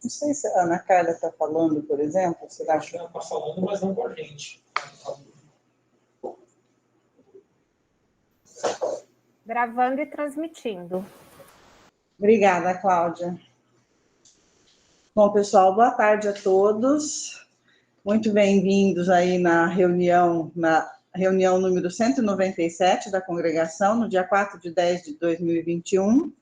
Não sei se a Ana Carla está falando, por exemplo. Você acha que ela está falando, mas não com a gente. Gravando e transmitindo. Obrigada, Cláudia. Bom, pessoal, boa tarde a todos. Muito bem-vindos aí na reunião número 197 da congregação, no dia 4 de 10 de 2021.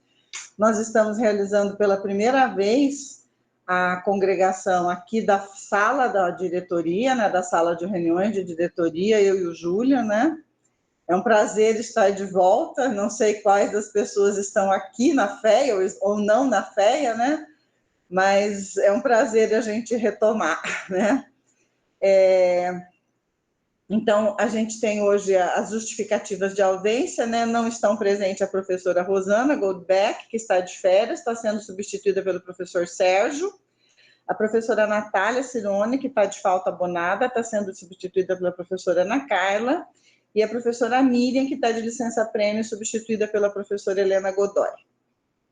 Nós estamos realizando pela primeira vez a congregação aqui da sala da diretoria, né, da sala de reuniões de diretoria, eu e o Júlio, né? É um prazer estar de volta, não sei quais das pessoas estão aqui na FEA ou não na FEA, né? Mas é um prazer a gente retomar, né? Então, a gente tem hoje as justificativas de ausência, né? Não estão presentes a professora Rosana Goldbeck, que está de férias, está sendo substituída pelo professor Sérgio. A professora Natália Cirone, que está de falta abonada, está sendo substituída pela professora Ana Carla. E a professora Miriam, que está de licença-prêmio, substituída pela professora Helena Godoy.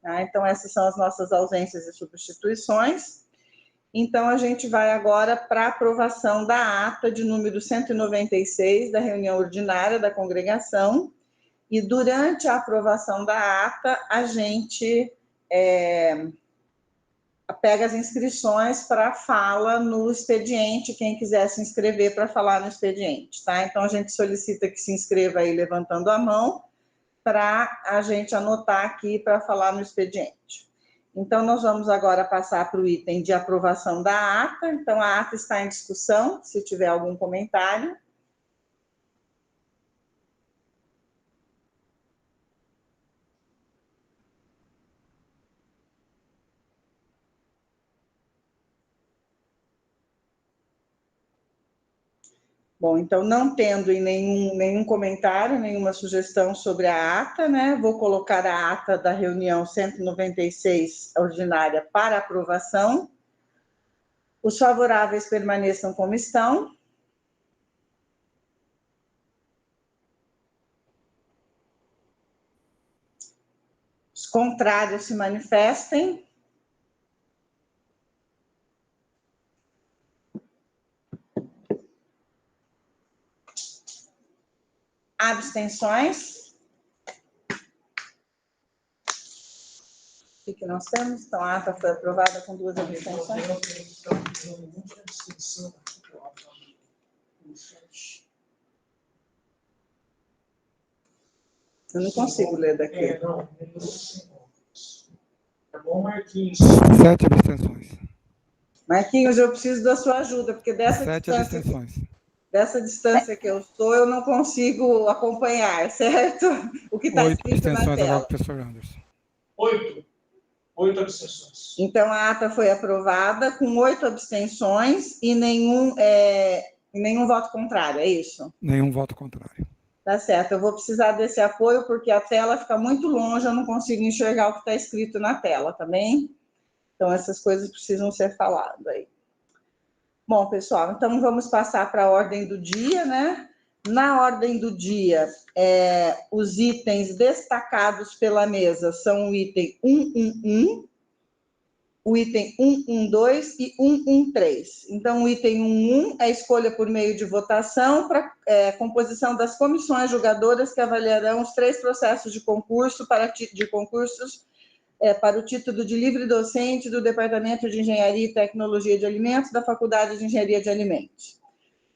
Tá? Então, essas são as nossas ausências e substituições. Então, a gente vai agora para a aprovação da ata de número 196 da reunião ordinária da congregação. E durante a aprovação da ata, a gente pega as inscrições para fala no expediente, quem quiser se inscrever para falar no expediente, tá? Então, a gente solicita que se inscreva aí levantando a mão para a gente anotar aqui para falar no expediente. Então, nós vamos agora passar para o item de aprovação da ata. Então, a ata está em discussão, se tiver algum comentário. Bom, então, não tendo nenhum comentário, nenhuma sugestão sobre a ata, né? Vou colocar a ata da reunião 196 ordinária para aprovação. Os favoráveis permaneçam como estão. Os contrários se manifestem. Abstenções? O que nós temos? Então, a ata foi aprovada com 2 abstenções. Eu não consigo ler daqui. Tá bom, Marquinhos? 7 abstenções. Marquinhos, eu preciso da sua ajuda, porque 7 abstenções. dessa distância que eu estou, eu não consigo acompanhar, certo? O que está 8 escrito na abstenções agora, tela. professor Anderson. 8 abstenções. Então, a ata foi aprovada com 8 abstenções e nenhum voto contrário, é isso? Nenhum voto contrário. Tá certo, eu vou precisar desse apoio, porque a tela fica muito longe, eu não consigo enxergar o que está escrito na tela, tá bem? Então, essas coisas precisam ser faladas aí. Bom, pessoal, então vamos passar para a ordem do dia, né? Na ordem do dia, os itens destacados pela mesa são o item 111, o item 112 e 113. Então, o item 11 é a escolha por meio de votação para composição das comissões julgadoras que avaliarão os 3 processos de concurso para o título de livre docente do Departamento de Engenharia e Tecnologia de Alimentos da Faculdade de Engenharia de Alimentos.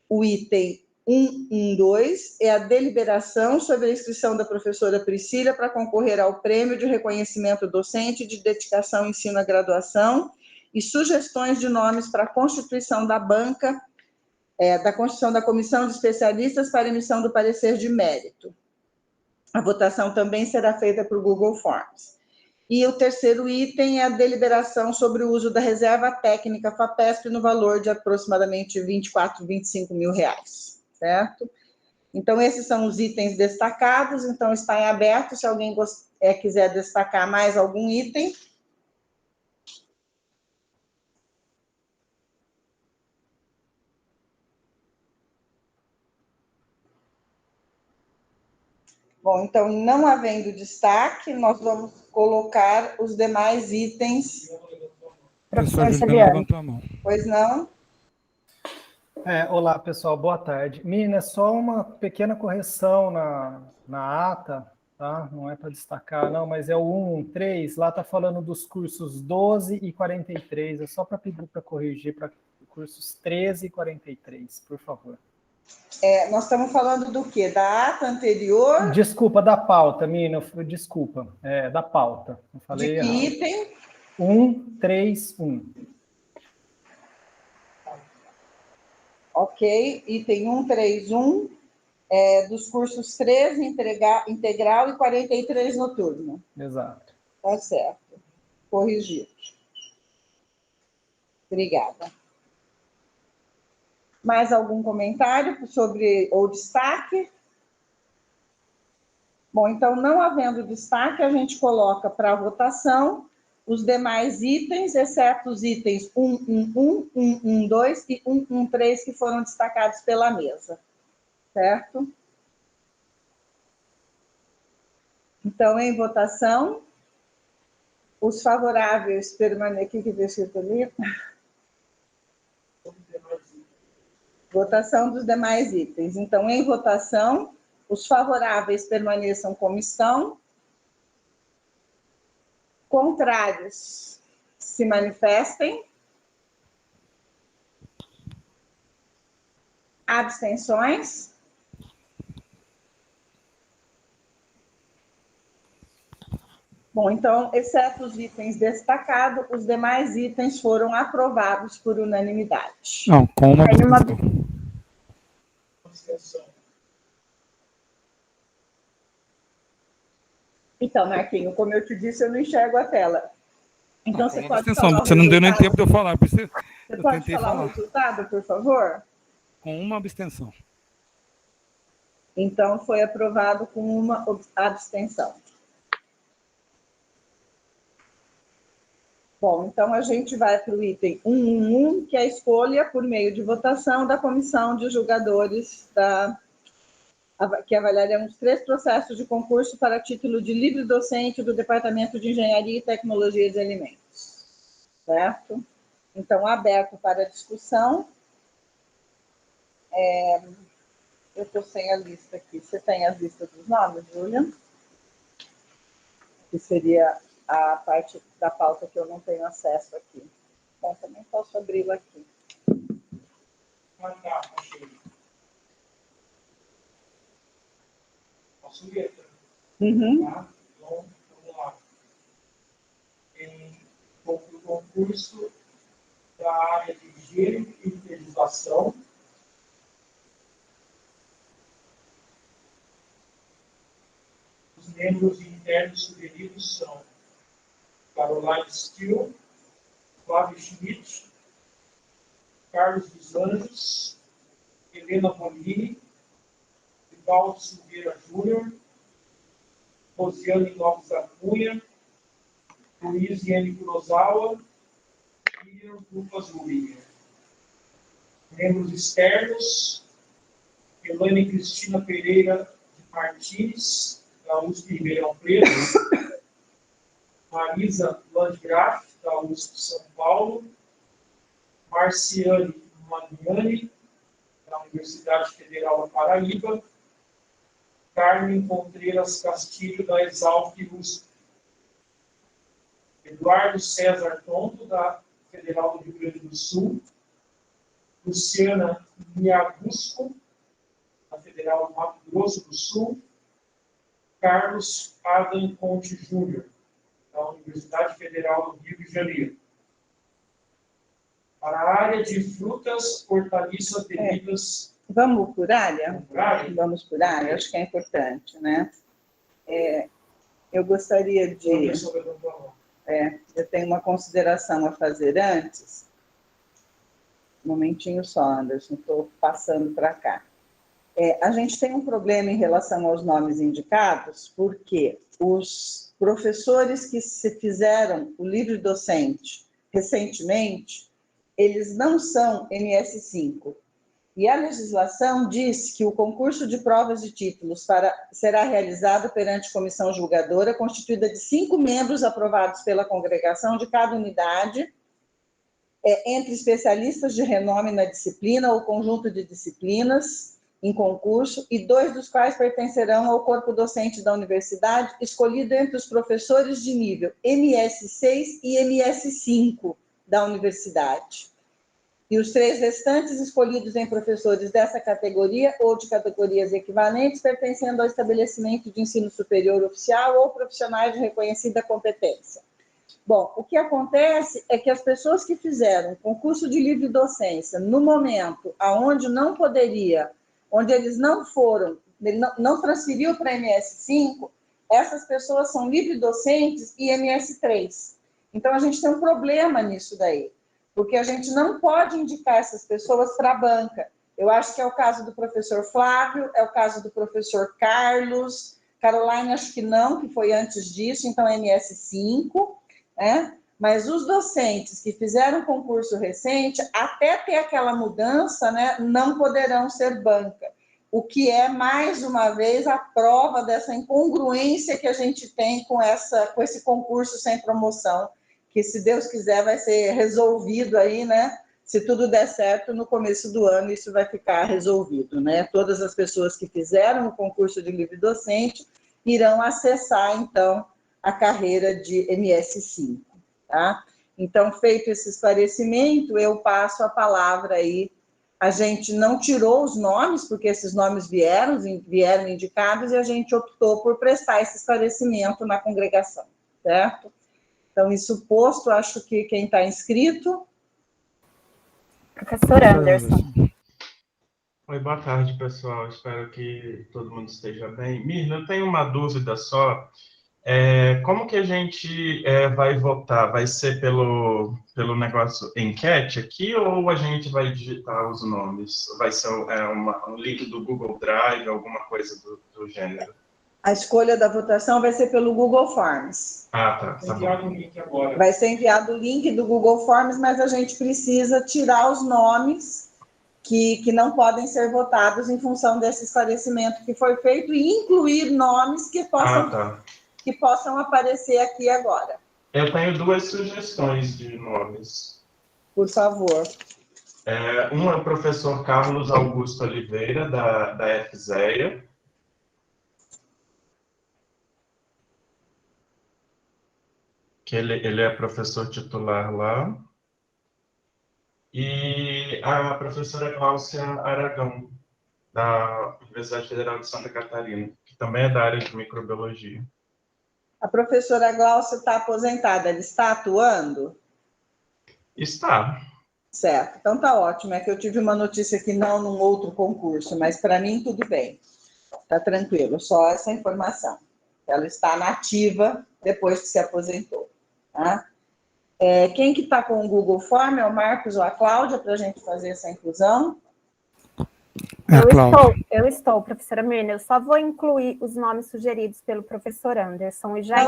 O item 112 é a deliberação sobre a inscrição da professora Priscila para concorrer ao Prêmio de Reconhecimento Docente de Dedicação ao Ensino à Graduação e sugestões de nomes para a constituição da banca, da constituição da Comissão de Especialistas para emissão do parecer de mérito. A votação também será feita por Google Forms. E o terceiro item é a deliberação sobre o uso da reserva técnica FAPESP no valor de aproximadamente 24, 25 mil reais, certo? Então, esses são os itens destacados, então está em aberto, se alguém quiser destacar mais algum item. Bom, então, não havendo destaque, nós vamos colocar os demais itens Professor Juliano Juliano. levantou a mão. Pois não? Olá, pessoal, boa tarde. Mina, só uma pequena correção na ata, tá? Não é para destacar, não, mas é o 113, lá está falando dos cursos 12 e 43, é só para pedir para corrigir para cursos 13 e 43, por favor. Nós estamos falando do quê? Da ata anterior? Desculpa, da pauta, Mina, desculpa, da pauta, eu De falei que errado. item? 131. Ok, item 131, dos cursos 13 integral e 43 noturno. Exato. Tá certo. Corrigido. Obrigada. Mais algum comentário sobre ou destaque? Bom, então, não havendo destaque, a gente coloca para votação os demais itens, exceto os itens 111, 112 e 113, que foram destacados pela mesa. Certo? Então, em votação, os favoráveis permanecem. O que está escrito ali? Votação dos demais itens. Então, em votação, os favoráveis permaneçam como estão. Contrários se manifestem. Abstenções. Bom, então, exceto os itens destacados, os demais itens foram aprovados por unanimidade. Não, com uma Tem uma- abstenção. Então, Marquinho, como eu te disse, eu não enxergo a tela. Então, você pode Abstenção, falar o você não deu nem resultado? tempo de eu falar. Por isso Você eu pode tentei falar o falar. resultado, por favor? Com uma abstenção. Então, foi aprovado com uma abstenção. Bom, então a gente vai para o item 111, que é a escolha por meio de votação da comissão de julgadores que avaliarão os 3 processos de concurso para título de livre docente do Departamento de Engenharia e Tecnologia de Alimentos. Certo? Então, aberto para discussão. Eu estou sem a lista aqui. Você tem as listas dos nomes, Júlia? Que seria a parte da pauta que eu não tenho acesso aqui. Bom, também posso abri-la aqui. Tá, achei. Posso ver, Uhum. tá? Então, vamos lá. Tem o concurso da área de higiene e legislação. Os membros internos sugeridos são Caroline Steele, Flávio Schmidt, Carlos dos Anjos, Helena Bonini, Rivaldo Silveira Júnior, Rosiane Lopes da Cunha, Luiz N. Kurosawa e Lucas Luiz. Membros externos, Elaine Cristina Pereira de Martins, da USP Ribeirão Preto, Marisa Landgraf, da USP São Paulo, Marciane Maniani, da Universidade Federal da Paraíba, Carmen Contreiras Castilho, da Exalc USP, Eduardo César Tonto, da Federal do Rio Grande do Sul, Luciana Miagusco, da Federal do Mato Grosso do Sul, Carlos Adam Conte Júnior, da Universidade Federal do Rio de Janeiro. Para a área de frutas, hortaliças, bebidas... Vamos por área? Por área? Vamos por área, acho que é importante, né? Eu gostaria de... eu tenho uma consideração a fazer antes. Um momentinho só, Anderson, estou passando para cá. A gente tem um problema em relação aos nomes indicados, porque os professores que se fizeram o livre docente recentemente, eles não são MS5. E a legislação diz que o concurso de provas de títulos será realizado perante comissão julgadora, constituída de 5 membros aprovados pela congregação de cada unidade, entre especialistas de renome na disciplina ou conjunto de disciplinas em concurso, e 2 dos quais pertencerão ao corpo docente da universidade, escolhido entre os professores de nível MS6 e MS5 da universidade. E os 3 restantes escolhidos em professores dessa categoria ou de categorias equivalentes, pertencendo ao estabelecimento de ensino superior oficial ou profissionais de reconhecida competência. Bom, o que acontece é que as pessoas que fizeram concurso de livre docência no momento aonde não poderia, onde eles não foram, não transferiu para MS5, essas pessoas são livre docentes e MS3. Então, a gente tem um problema nisso daí, porque a gente não pode indicar essas pessoas para a banca. Eu acho que é o caso do professor Flávio, é o caso do professor Carlos, Caroline acho que não, que foi antes disso, então MS5, né? Mas os docentes que fizeram concurso recente, até ter aquela mudança, né, não poderão ser banca, o que é, mais uma vez, a prova dessa incongruência que a gente tem com esse concurso sem promoção, que, se Deus quiser, vai ser resolvido aí, né? Se tudo der certo, no começo do ano isso vai ficar resolvido, né? Todas as pessoas que fizeram o concurso de livre docente irão acessar, então, a carreira de MS5, tá? Então, feito esse esclarecimento, eu passo a palavra aí. A gente não tirou os nomes, porque esses nomes vieram indicados, e a gente optou por prestar esse esclarecimento na congregação, certo? Então, isso posto, acho que quem está inscrito... Professor Anderson. Oi, boa tarde, pessoal. Espero que todo mundo esteja bem. Mirna, eu tenho uma dúvida só. Como que a gente vai votar? Vai ser pelo negócio enquete aqui, ou a gente vai digitar os nomes? Vai ser um link do Google Drive, alguma coisa do gênero? A escolha da votação vai ser pelo Google Forms. Ah, tá. Vai enviado o link agora. Vai ser enviado o link do Google Forms, mas a gente precisa tirar os nomes que não podem ser votados em função desse esclarecimento que foi feito, e incluir nomes que possam aparecer aqui agora. Eu tenho 2 sugestões de nomes. Por favor. Um é o professor Carlos Augusto Oliveira, da FZEA. Que ele é professor titular lá. E a professora Cláudia Aragão, da Universidade Federal de Santa Catarina, que também é da área de microbiologia. A professora Glaucia está aposentada, ela está atuando? Está. Certo, então tá ótimo. É que eu tive uma notícia que não num outro concurso, mas para mim tudo bem. Tá tranquilo, só essa informação. Ela está nativa depois que se aposentou. Tá? Quem que está com o Google Form é o Marcos ou a Cláudia, para a gente fazer essa inclusão? Eu estou, professora Mirna. Eu só vou incluir os nomes sugeridos pelo professor Anderson. E já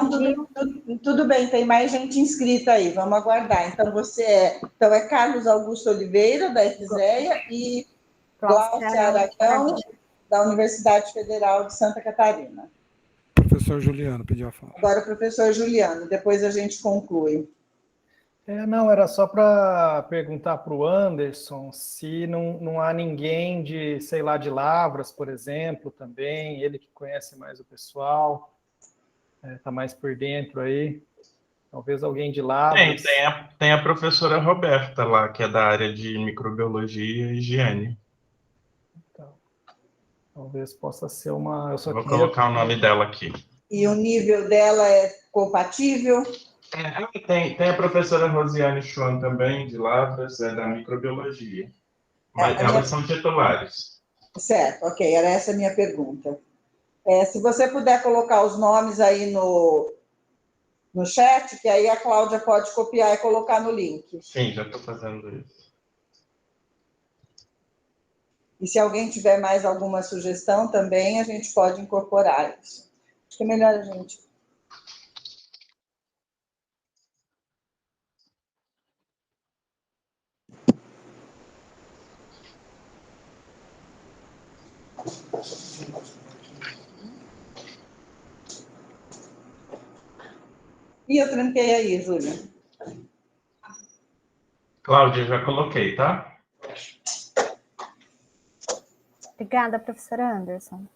tudo bem, tem mais gente inscrita aí, vamos aguardar. Então, Então, é Carlos Augusto Oliveira, da FZEA, e Glaucia Aragão, da Universidade Federal de Santa Catarina. Professor Juliano pediu a fala. Agora o professor Juliano, depois a gente conclui. Não, era só para perguntar para o Anderson se não há ninguém de, sei lá, de Lavras, por exemplo, também, ele que conhece mais o pessoal, está mais por dentro aí, talvez alguém de Lavras. Tem a professora Roberta lá, que é da área de microbiologia e higiene. Então, talvez possa ser uma... Vou colocar o nome dela aqui. E o nível dela é compatível? Tem a professora Rosiane Schwan também, de Lavras, da microbiologia. Mas elas são titulares. Certo, ok, era essa a minha pergunta. Se você puder colocar os nomes aí no chat, que aí a Cláudia pode copiar e colocar no link. Sim, já estou fazendo isso. E se alguém tiver mais alguma sugestão também, a gente pode incorporar isso. Acho que é melhor a gente... E eu tranquei aí, Júlia. Cláudia, já coloquei, tá? Obrigada, professora Anderson.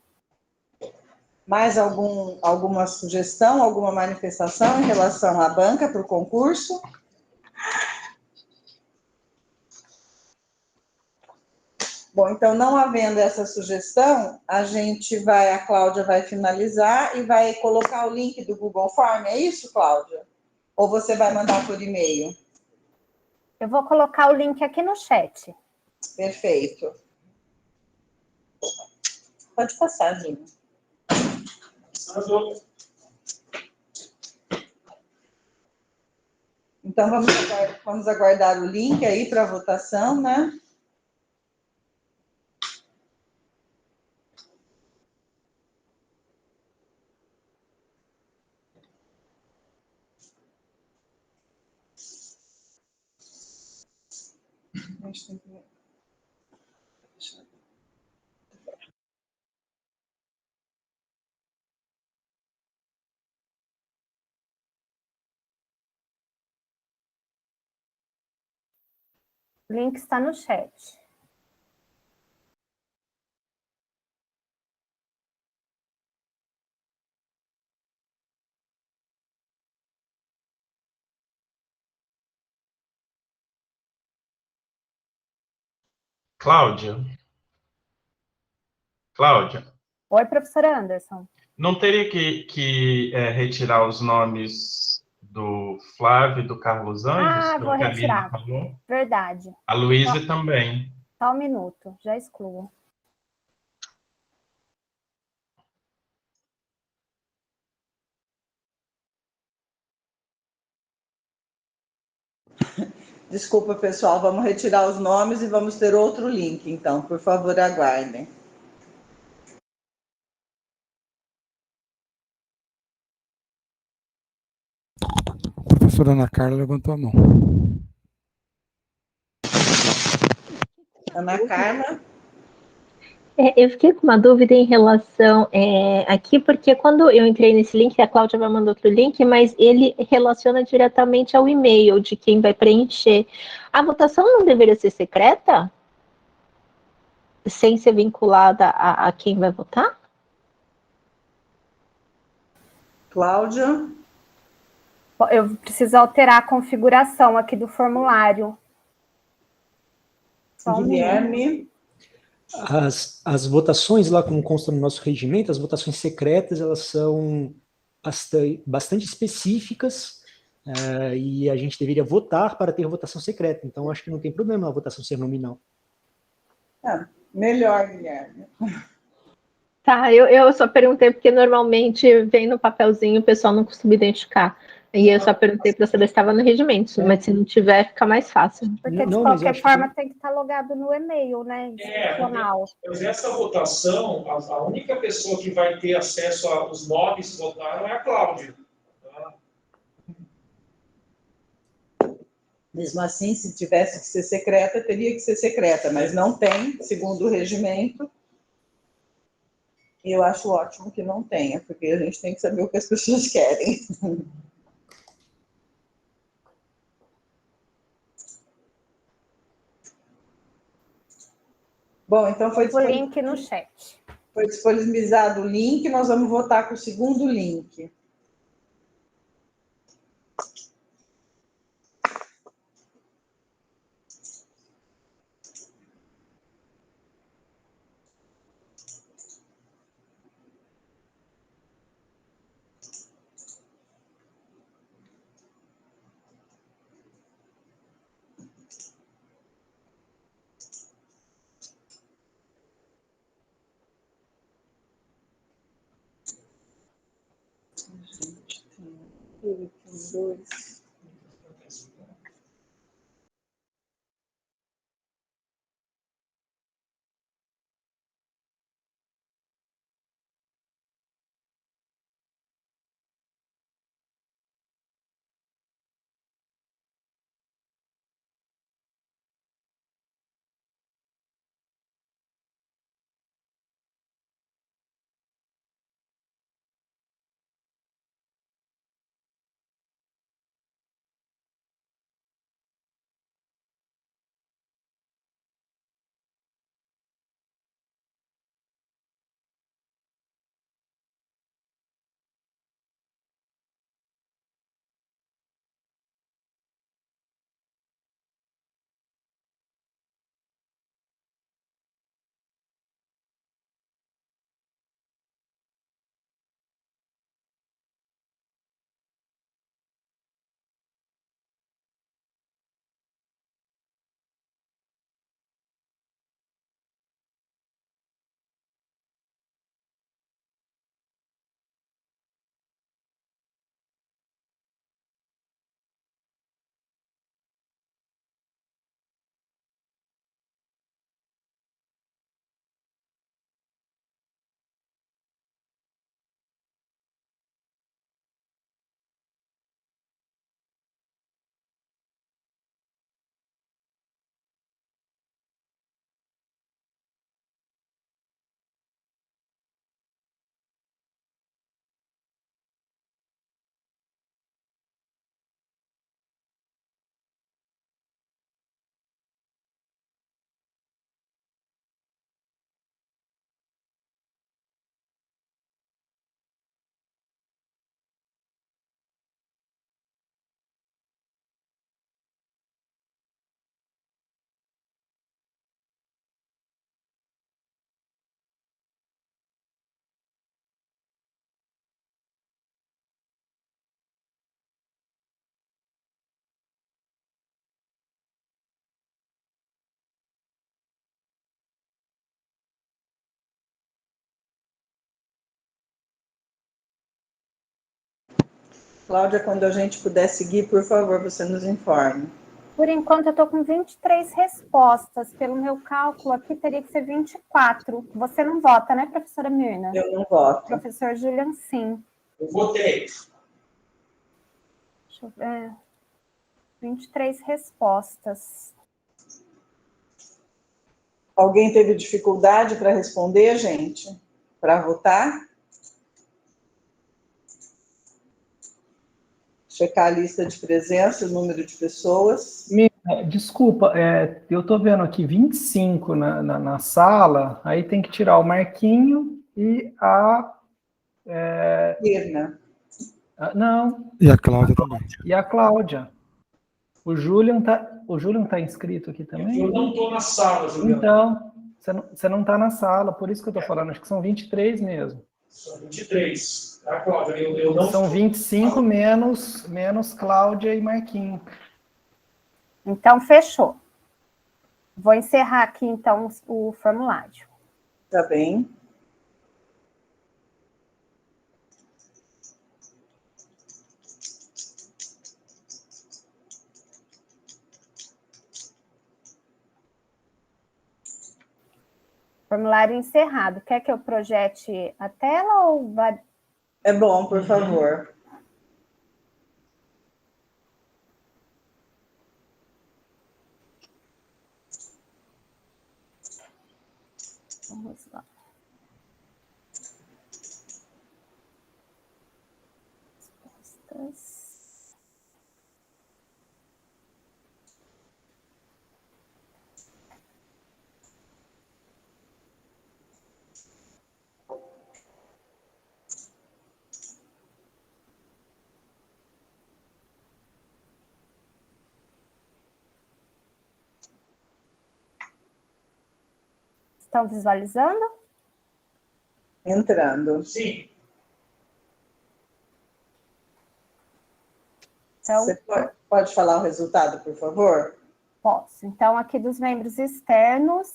Mais alguma sugestão, alguma manifestação em relação à banca para o concurso? Bom, então, não havendo essa sugestão, a Cláudia vai finalizar e vai colocar o link do Google Form, é isso, Cláudia? Ou você vai mandar por e-mail? Eu vou colocar o link aqui no chat. Perfeito. Pode passar, Dino. Então, vamos aguardar o link aí para a votação, né? O link está no chat. Cláudia. Cláudia, Oi, professora Anderson. não teria que retirar os nomes do Flávio e do Carlos Anjos, Vou pelo que a Lina retirar. falou? Verdade. A Luísa também. Só um minuto, já excluo. Desculpa, pessoal, vamos retirar os nomes e vamos ter outro link, então, por favor, aguardem. A professora Ana Carla levantou a mão. Ana Carla? Eu fiquei com uma dúvida em relação aqui, porque quando eu entrei nesse link, a Cláudia vai mandar outro link, mas ele relaciona diretamente ao e-mail de quem vai preencher. A votação não deveria ser secreta? Sem ser vinculada a quem vai votar? Cláudia? Eu preciso alterar a configuração aqui do formulário. Só um Guilherme? As votações lá, como consta no nosso regimento, as votações secretas, elas são bastante específicas, e a gente deveria votar para ter votação secreta. Então, acho que não tem problema a votação ser nominal. Melhor, Guilherme. Tá, eu só perguntei porque normalmente vem no papelzinho, o pessoal não costuma identificar. E eu só perguntei para saber se estava no regimento, mas se não tiver, fica mais fácil. Porque, de qualquer forma, tem que estar logado no e-mail, né? Institucional. Mas essa votação, a única pessoa que vai ter acesso aos nomes que votaram é a Cláudia. Tá? Mesmo assim, se tivesse que ser secreta, teria que ser secreta, mas não tem, segundo o regimento. E eu acho ótimo que não tenha, porque a gente tem que saber o que as pessoas querem. Bom, então O link no chat. Foi disponibilizado o link, nós vamos votar com o segundo link. Gente, tem dois. Cláudia, quando a gente puder seguir, por favor, você nos informe. Por enquanto, eu estou com 23 respostas. Pelo meu cálculo, aqui teria que ser 24. Você não vota, né, professora Mirna? Eu não voto. Professor Julian, sim. Eu votei. Deixa eu ver. 23 respostas. Alguém teve dificuldade para responder, gente? Para votar? Checar a lista de presença, o número de pessoas. Desculpa, eu estou vendo aqui 25 na sala, aí tem que tirar o Marquinho e a... Mirna. Não, E a Cláudia também. e a Cláudia. O Julian tá inscrito aqui também? Eu não estou na sala, Juliana. Então, você não está na sala, por isso que eu estou falando, acho que são 23 mesmo. São 23. Tá, Cláudia? Eu não São 25 menos Cláudia e Marquinho. Então, fechou. Vou encerrar aqui, então, o formulário. Tá bem. Formulário encerrado. Quer que eu projete a tela ou vai... É bom, por favor. Vamos lá. Respostas. Estão visualizando? Entrando. Sim. Então, Você pode falar o resultado, por favor? posso. Então, aqui dos membros externos,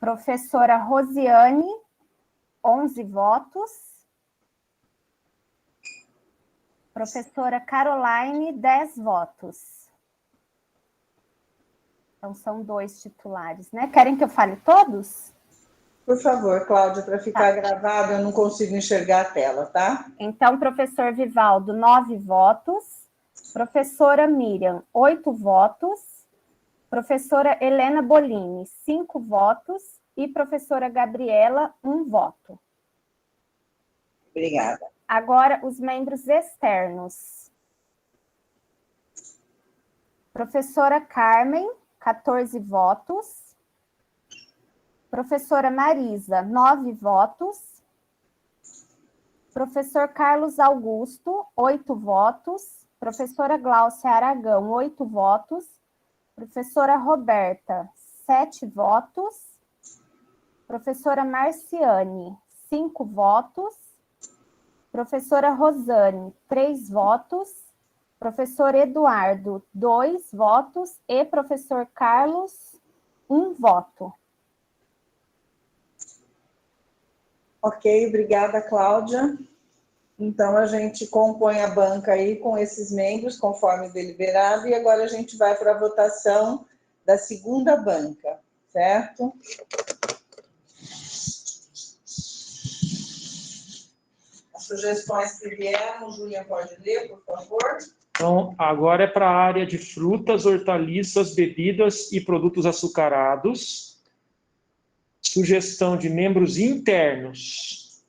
professora Rosiane, 11 votos. Professora Caroline, 10 votos. Então, são 2 titulares, né? Querem que eu fale todos? Por favor, Cláudia, para ficar gravado, eu não consigo enxergar a tela, tá? Então, professor Vivaldo, 9 votos. Professora Miriam, 8 votos. Professora Helena Bolini, 5 votos. E professora Gabriela, 1 voto. Obrigada. Agora, os membros externos. Professora Carmen, 14 votos. Professora Marisa, 9 votos. Professor Carlos Augusto, 8 votos. Professora Gláucia Aragão, 8 votos. Professora Roberta, 7 votos. Professora Marciane, 5 votos. Professora Rosane, 3 votos. Professor Eduardo, 2 votos. E professor Carlos, 1 voto. Ok, obrigada, Cláudia. Então, a gente compõe a banca aí com esses membros, conforme deliberado, e agora a gente vai para a votação da segunda banca, certo? As sugestões que vieram, o Julian pode ler, por favor? Então, agora é para a área de frutas, hortaliças, bebidas e produtos açucarados. Sugestão de membros internos.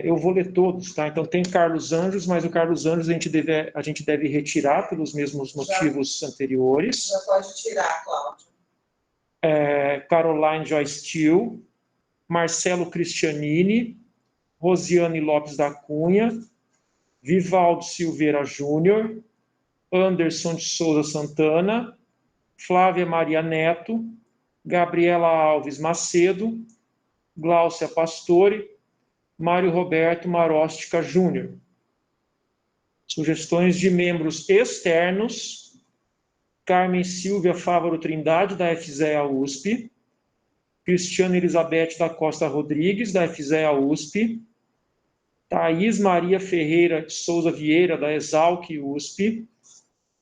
Eu vou ler todos, tá? Então, tem Carlos Anjos, mas o Carlos Anjos a gente deve retirar pelos mesmos motivos anteriores. Já pode tirar, Cláudia. Caroline Joyce Till, Marcelo Cristianini, Rosiane Lopes da Cunha, Vivaldo Silveira Júnior, Anderson de Souza Santana, Flávia Maria Neto, Gabriela Alves Macedo, Gláucia Pastore, Mário Roberto Marostica Júnior. Sugestões de membros externos: Carmen Silvia Fávaro Trindade, da FZEA USP, Cristiana Elizabeth da Costa Rodrigues, da FZEA USP, Thaís Maria Ferreira de Souza Vieira, da Exalc USP,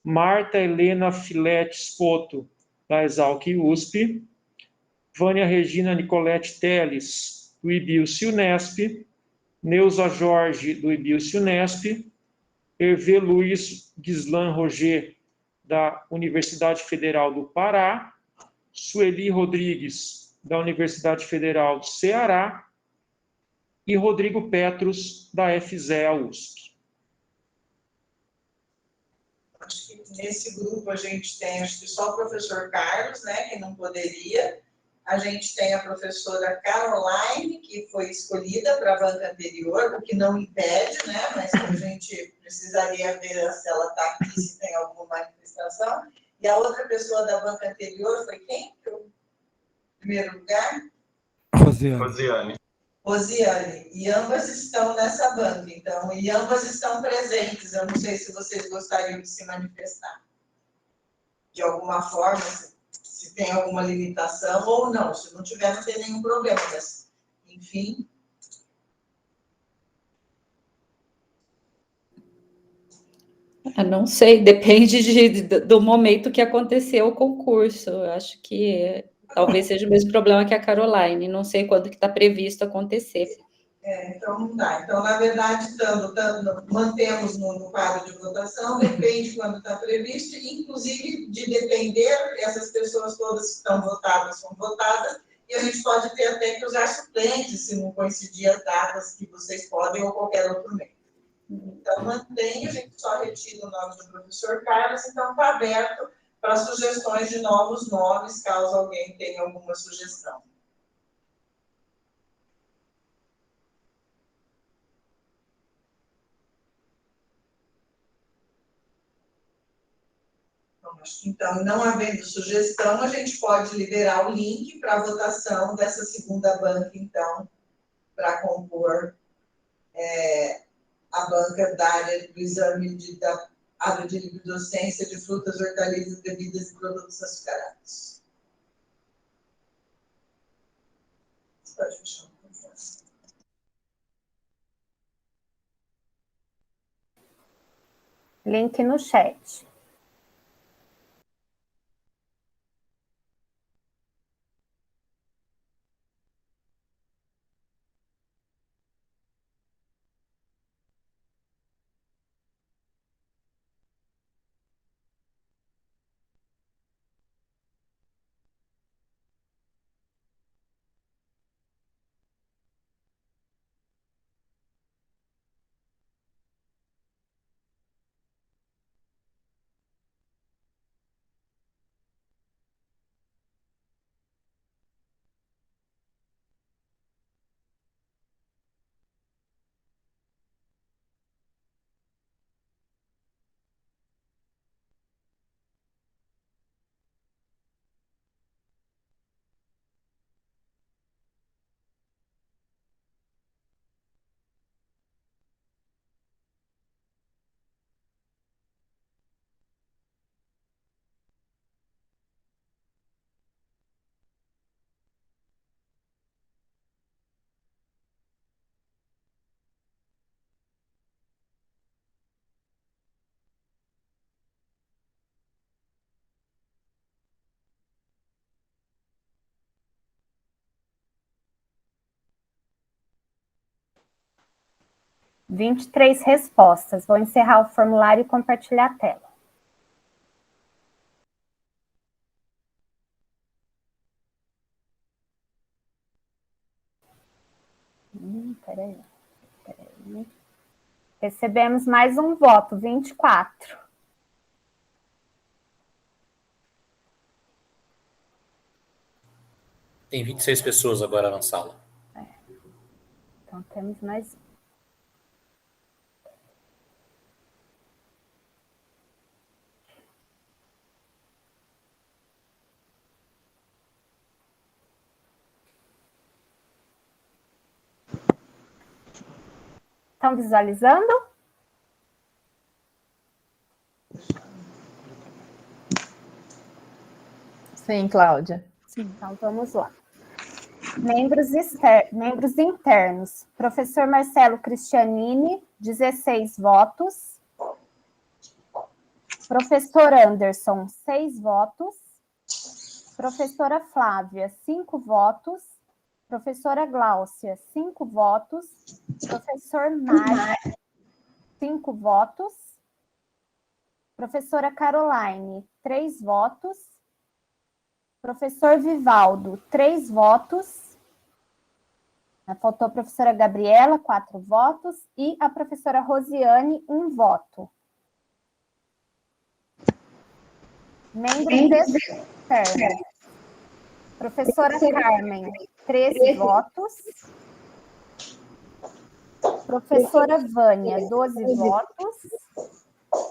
Marta Helena Filete Spoto, da Exalc USP, Vânia Regina Nicolete Teles, do IBIUS-Unesp, Neuza Jorge, do IBIUS-Unesp, Hervé Luiz Guislan Roger, da Universidade Federal do Pará, Sueli Rodrigues, da Universidade Federal do Ceará, e Rodrigo Petros, da FZEA USP. Acho que nesse grupo a gente tem, acho que só o professor Carlos, né, que não poderia. A gente tem a professora Caroline, que foi escolhida para a banca anterior, o que não impede, né, mas a gente precisaria ver se ela está aqui, se tem alguma manifestação. E a outra pessoa da banca anterior foi quem? O primeiro lugar? Rosiane. Rosiane, e ambas estão nessa banca, então, e ambas estão presentes. Eu não sei se vocês gostariam de se manifestar. De alguma forma, se tem alguma limitação ou não. Se não tiver, não tem nenhum problema, mas, enfim. Eu não sei, depende do momento que aconteceu o concurso. Eu acho que talvez seja o mesmo problema que a Caroline, não sei quando que está previsto acontecer. Então não dá. Então, na verdade, mantemos no quadro de votação, depende quando está previsto, inclusive de depender, essas pessoas todas que estão votadas são votadas, e a gente pode ter até que usar suplentes, se não coincidir as datas que vocês podem, ou qualquer outro meio. Então, mantém, a gente só retira o nome do professor Carlos, então está aberto para sugestões de novos nomes, caso alguém tenha alguma sugestão. Então, não havendo sugestão, a gente pode liberar o link para a votação dessa segunda banca, então, para compor a banca da área do exame da área de livre docência de frutas, hortaliças, bebidas e produtos açucarados. Você pode fechar o microfone. Link no chat. – 23 respostas. Vou encerrar o formulário e compartilhar a tela. Peraí. Recebemos mais um voto, 24. Tem 26 pessoas agora na sala. Então, temos mais um. Estão visualizando? Sim, Cláudia. Sim. Então, vamos lá. Membros internos. Professor Marcelo Cristianini, 16 votos. Professor Anderson, 6 votos. Professora Flávia, 5 votos. Professora Gláucia, 5 votos. Professor Mário, 5 votos. Professora Caroline, 3 votos. Professor Vivaldo, 3 votos. Faltou a professora Gabriela, 4 votos. E a professora Rosiane, 1 voto. Membros externos. Professora Carmen, 13 votos. Professora Vânia, 12 votos.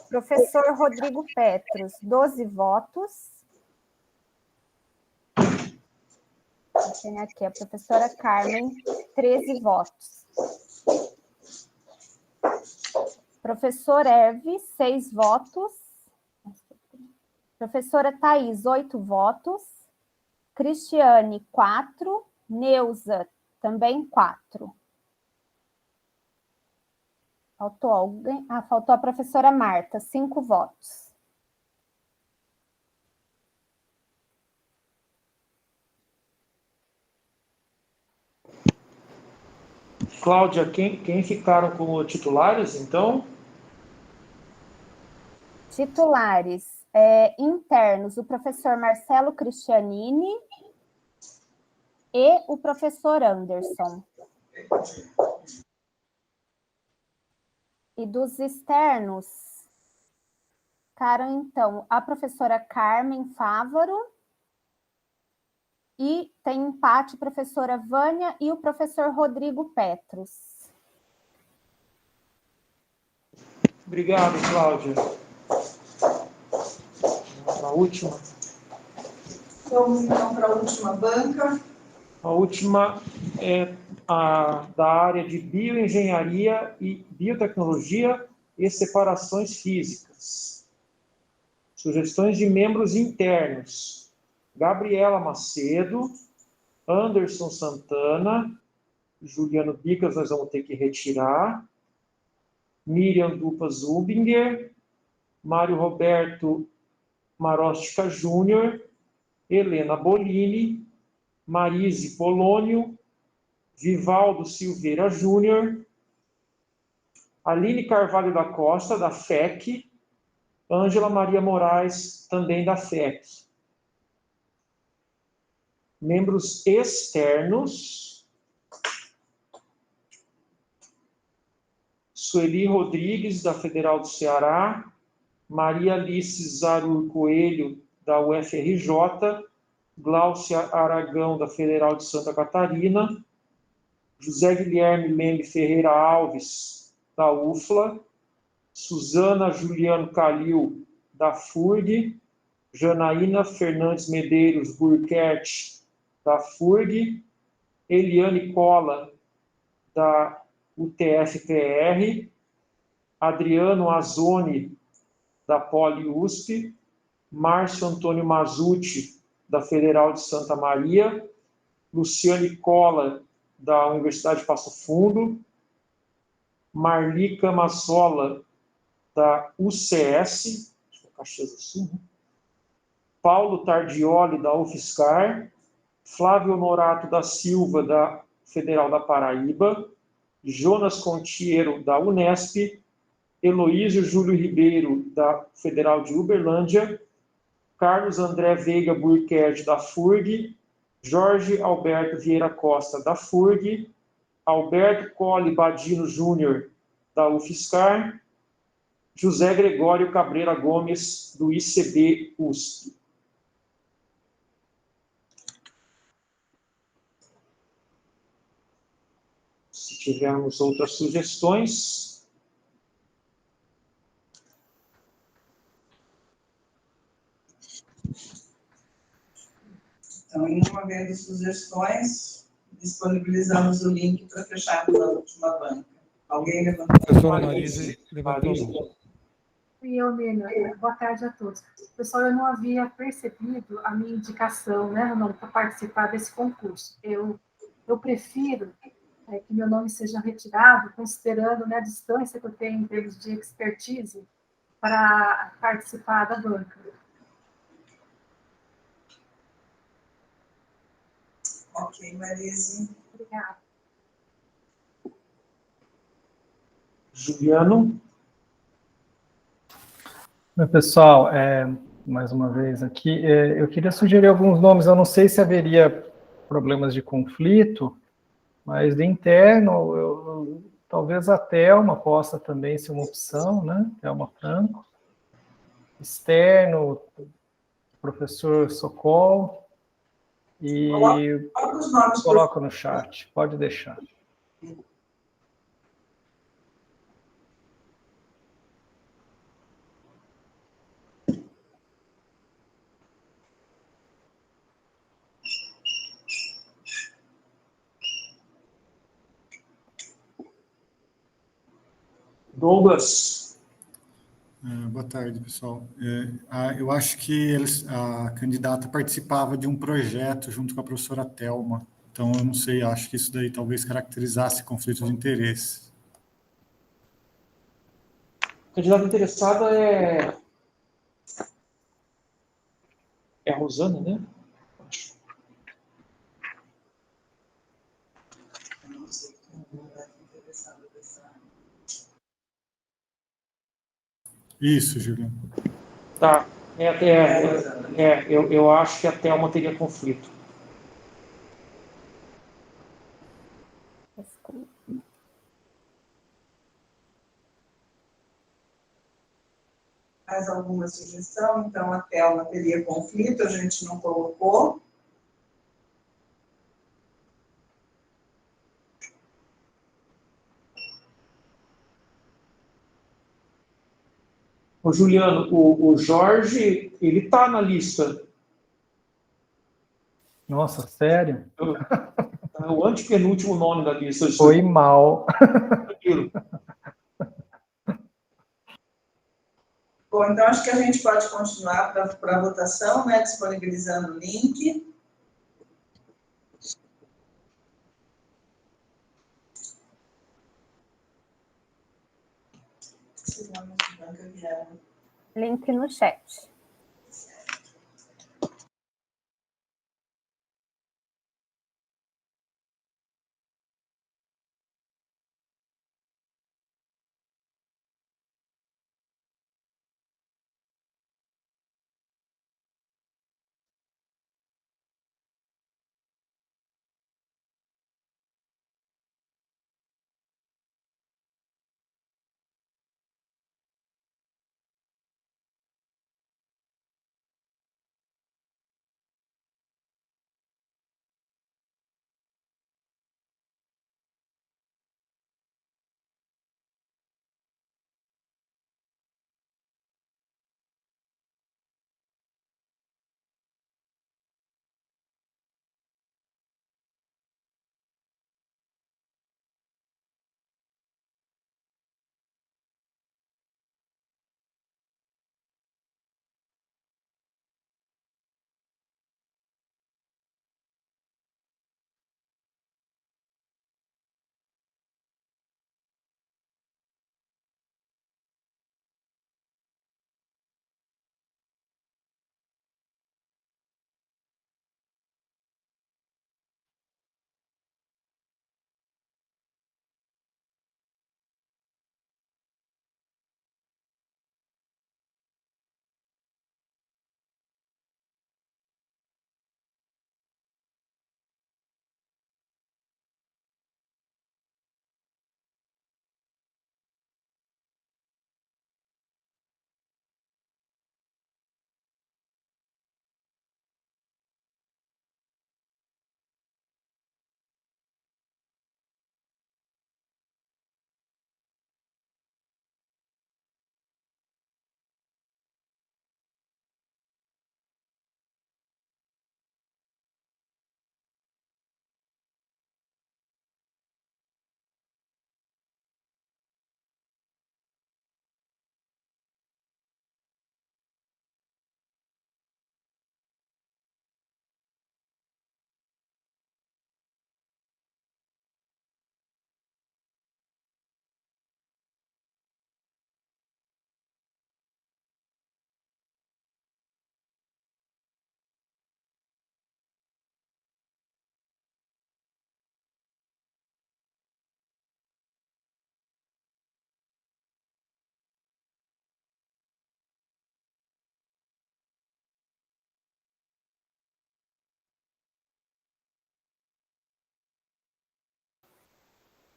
Professor Rodrigo Petros, 12 votos. Tem aqui a professora Carmen, 13 votos. Professor Herve, 6 votos. Professora Thais, 8 votos. Cristiane, 4. Neuza, também 4. Faltou alguém? Faltou a professora Marta, 5 votos. Cláudia, quem ficaram como titulares, então? Titulares internos, o professor Marcelo Cristianini e o professor Anderson. E dos externos, ficaram, então, a professora Carmen Fávaro e tem empate a professora Vânia e o professor Rodrigo Petros. Obrigado, Cláudia. Vamos para a última. Vamos, então, para a última banca. A última é da área de bioengenharia e biotecnologia e separações físicas. Sugestões de membros internos. Gabriela Macedo, Anderson Santana, Juliano Bicas, nós vamos ter que retirar, Miriam Dupa Zubinger, Mário Roberto Marostica Júnior, Helena Bolini, Marise Polônio, Vivaldo Silveira Júnior, Aline Carvalho da Costa, da FEC, Ângela Maria Moraes, também da FEC. Membros externos, Sueli Rodrigues, da Federal do Ceará, Maria Alice Zarur Coelho, da UFRJ, Gláucia Aragão, da Federal de Santa Catarina, José Guilherme Lembe Ferreira Alves, da UFLA, Suzana Juliano Calil, da FURG, Janaína Fernandes Medeiros Burkert, da FURG, Eliane Cola, da UTF-PR, Adriano Azoni, da Poli-USP, Márcio Antônio Mazucci, da Federal de Santa Maria, Luciane Cola, da Universidade de Passo Fundo, Marli Camassola, da UCS, Caxias do Sul, Paulo Tardioli, da UFSCar, Flávio Honorato da Silva, da Federal da Paraíba, Jonas Contiero, da Unesp, Heloísio Júlio Ribeiro, da Federal de Uberlândia, Carlos André Veiga Burkert, da FURG, Jorge Alberto Vieira Costa, da FURG, Alberto Colli Badino Júnior, da UFSCar, José Gregório Cabreira Gomes, do ICB USP. Se tivermos outras sugestões. Então, em não havendo sugestões, disponibilizamos o link para fecharmos a última banca. Alguém levantou a mão? Professora Marise levantou a mão. E eu, Nena, boa tarde a todos. Pessoal, eu não havia percebido a minha indicação, né, para participar desse concurso. Eu eu prefiro que meu nome seja retirado, considerando, né, a distância que eu tenho em termos de expertise para participar da banca. Ok, Marise. Obrigada. Juliano? Pessoal, mais uma vez aqui, eu queria sugerir alguns nomes, eu não sei se haveria problemas de conflito, mas de interno, talvez a Thelma possa também ser uma opção, né? Thelma Franco. Externo, professor Sokol, e coloco no chat, pode deixar. Douglas? Boa tarde, pessoal. Eu acho que a candidata participava de um projeto junto com a professora Thelma. Então, eu não sei, acho que isso daí talvez caracterizasse conflito de interesse. A candidata interessada é a Rosana, né? Isso, Juliano. Tá. Eu acho que a Thelma teria conflito. Mais alguma sugestão? Então, a Thelma teria conflito, a gente não colocou. Ô, Juliano, o Jorge, ele está na lista. Nossa, sério? É o antepenúltimo nome da lista. Foi mal. Bom, então acho que a gente pode continuar para a votação, né, disponibilizando o link. Link no chat.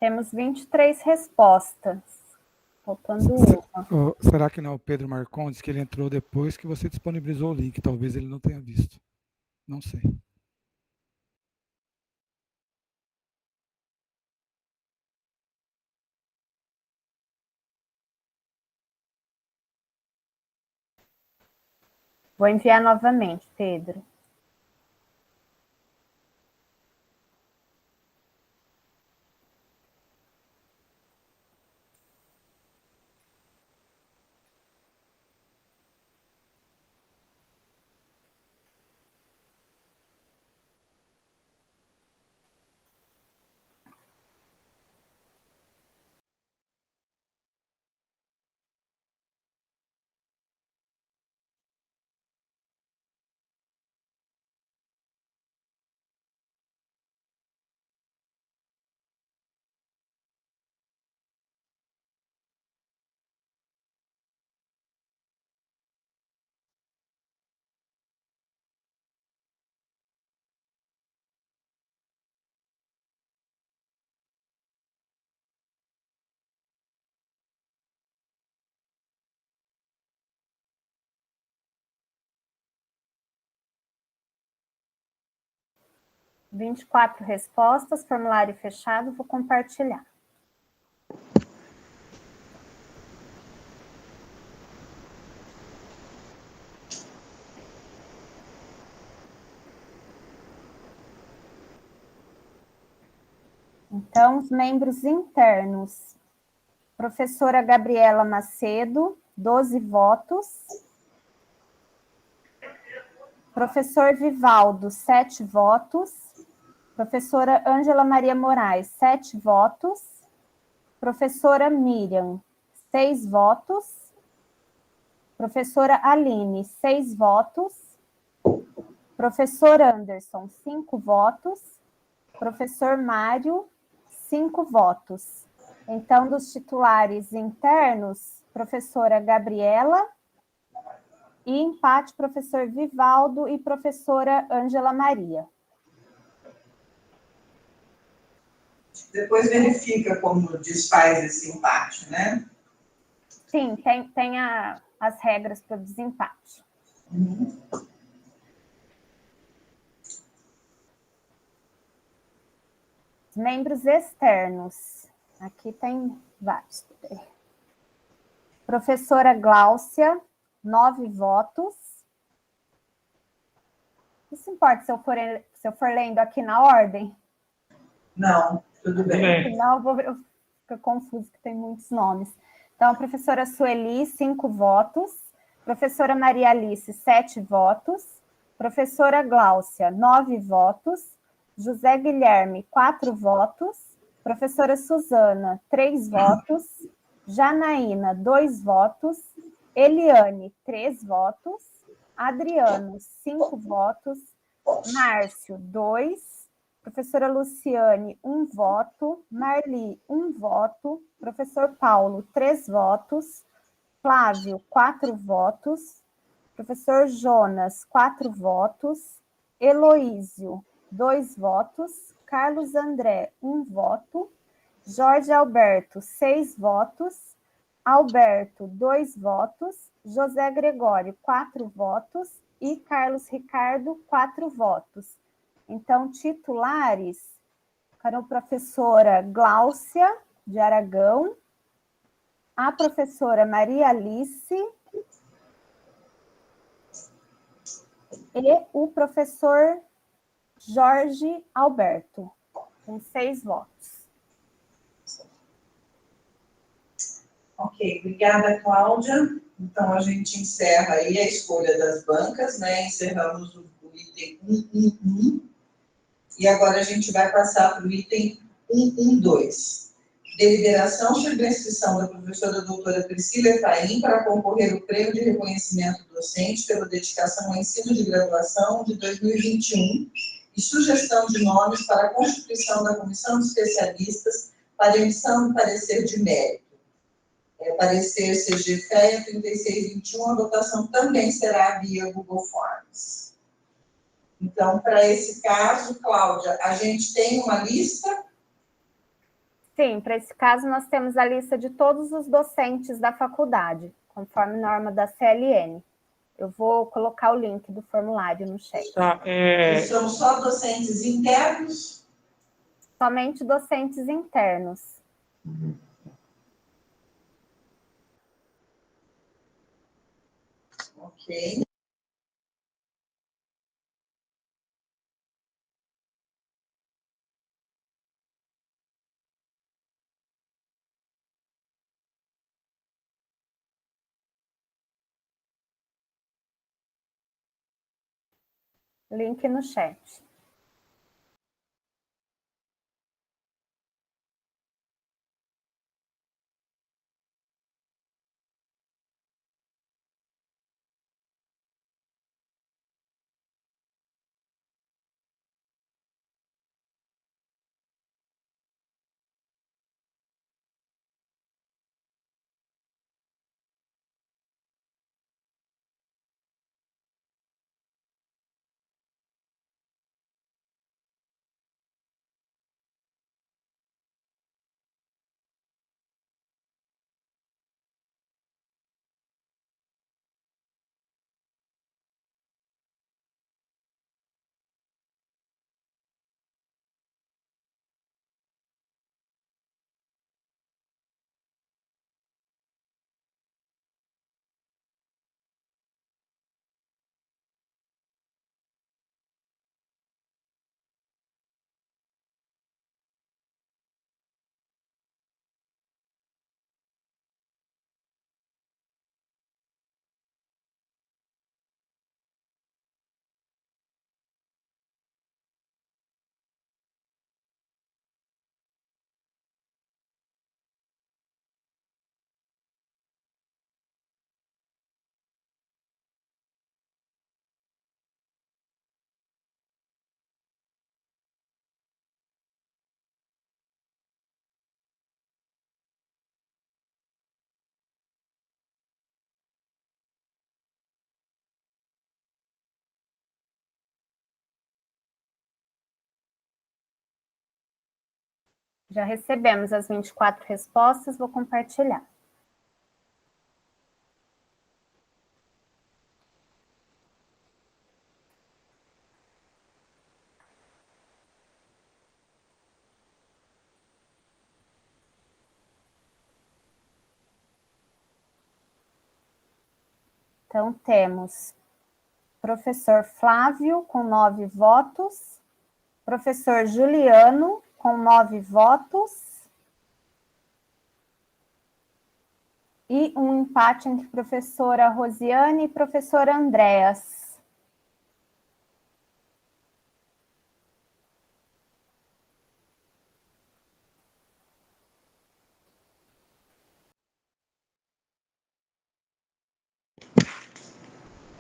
Temos 23 respostas. Faltando uma. Será que não é o Pedro Marcondes, que ele entrou depois que você disponibilizou o link? Talvez ele não tenha visto. Não sei. Vou enviar novamente, Pedro. — 24 respostas, formulário fechado, vou compartilhar. Então, os membros internos. Professora Gabriela Macedo, 12 votos. Professor Vivaldo, 7 votos. Professora Ângela Maria Moraes, 7 votos. Professora Miriam, 6 votos. Professora Aline, 6 votos. Professor Anderson, 5 votos. Professor Mário, 5 votos. Então, dos titulares internos, professora Gabriela, e empate, professor Vivaldo e professora Ângela Maria. Depois verifica como desfaz esse empate, né? Sim, tem as regras para o desempate. Uhum. Membros externos. Aqui tem vários. Professora Gláucia, 9 votos. Isso importa se eu for lendo aqui na ordem? Não, tudo bem. Senão eu fico confuso, que tem muitos nomes. Então, professora Sueli, 5 votos. Professora Maria Alice, 7 votos. Professora Gláucia, 9 votos. José Guilherme, 4 votos. Professora Suzana, 3 votos. Janaína, 2 votos. Eliane, 3 votos. Adriano, 5 votos. Márcio, 2. Professora Luciane, 1 voto. Marli, 1 voto. Professor Paulo, 3 votos. Flávio, 4 votos. Professor Jonas, 4 votos. Heloísio, 2 votos. Carlos André, 1 voto. Jorge Alberto, 6 votos. Alberto, 2 votos. José Gregório, 4 votos. E Carlos Ricardo, 4 votos. Então, titulares, para a professora Gláucia de Aragão, a professora Maria Alice e o professor Jorge Alberto, com 6 votos. Ok, obrigada, Cláudia. Então, a gente encerra aí a escolha das bancas, né? Encerramos o item 111. E agora a gente vai passar para o item 112. Deliberação sobre a inscrição da professora doutora Priscila Efraim para concorrer ao Prêmio de Reconhecimento Docente pela dedicação ao ensino de graduação de 2021 e sugestão de nomes para a constituição da Comissão de Especialistas para emissão do parecer de mérito. Parecer CG-FEA 3621, a votação também será via Google Forms. Então, para esse caso, Cláudia, a gente tem uma lista? Sim, para esse caso nós temos a lista de todos os docentes da faculdade, conforme norma da CLN. Eu vou colocar o link do formulário no chat. Tá, são só docentes internos? Somente docentes internos. Ok. Link no chat. Já recebemos as 24 respostas, vou compartilhar. Então, temos professor Flávio, com 9 votos, professor Juliano, com 9 votos, e um empate entre professora Rosiane e professora Andréas.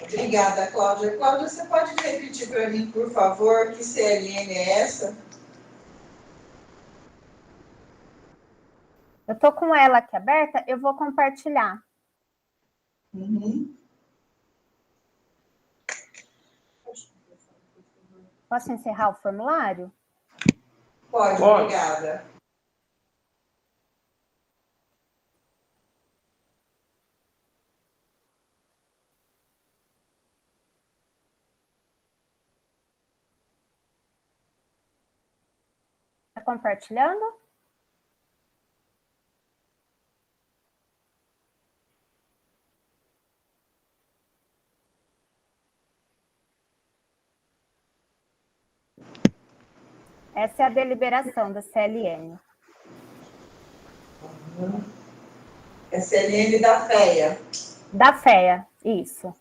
Obrigada, Cláudia. Cláudia, você pode repetir para mim, por favor, que CLN é essa? Eu estou com ela aqui aberta, eu vou compartilhar. Uhum. Posso encerrar o formulário? Pode, obrigada. Está compartilhando? Essa é a deliberação da CLN. É CLN da FEA. Da FEA, isso.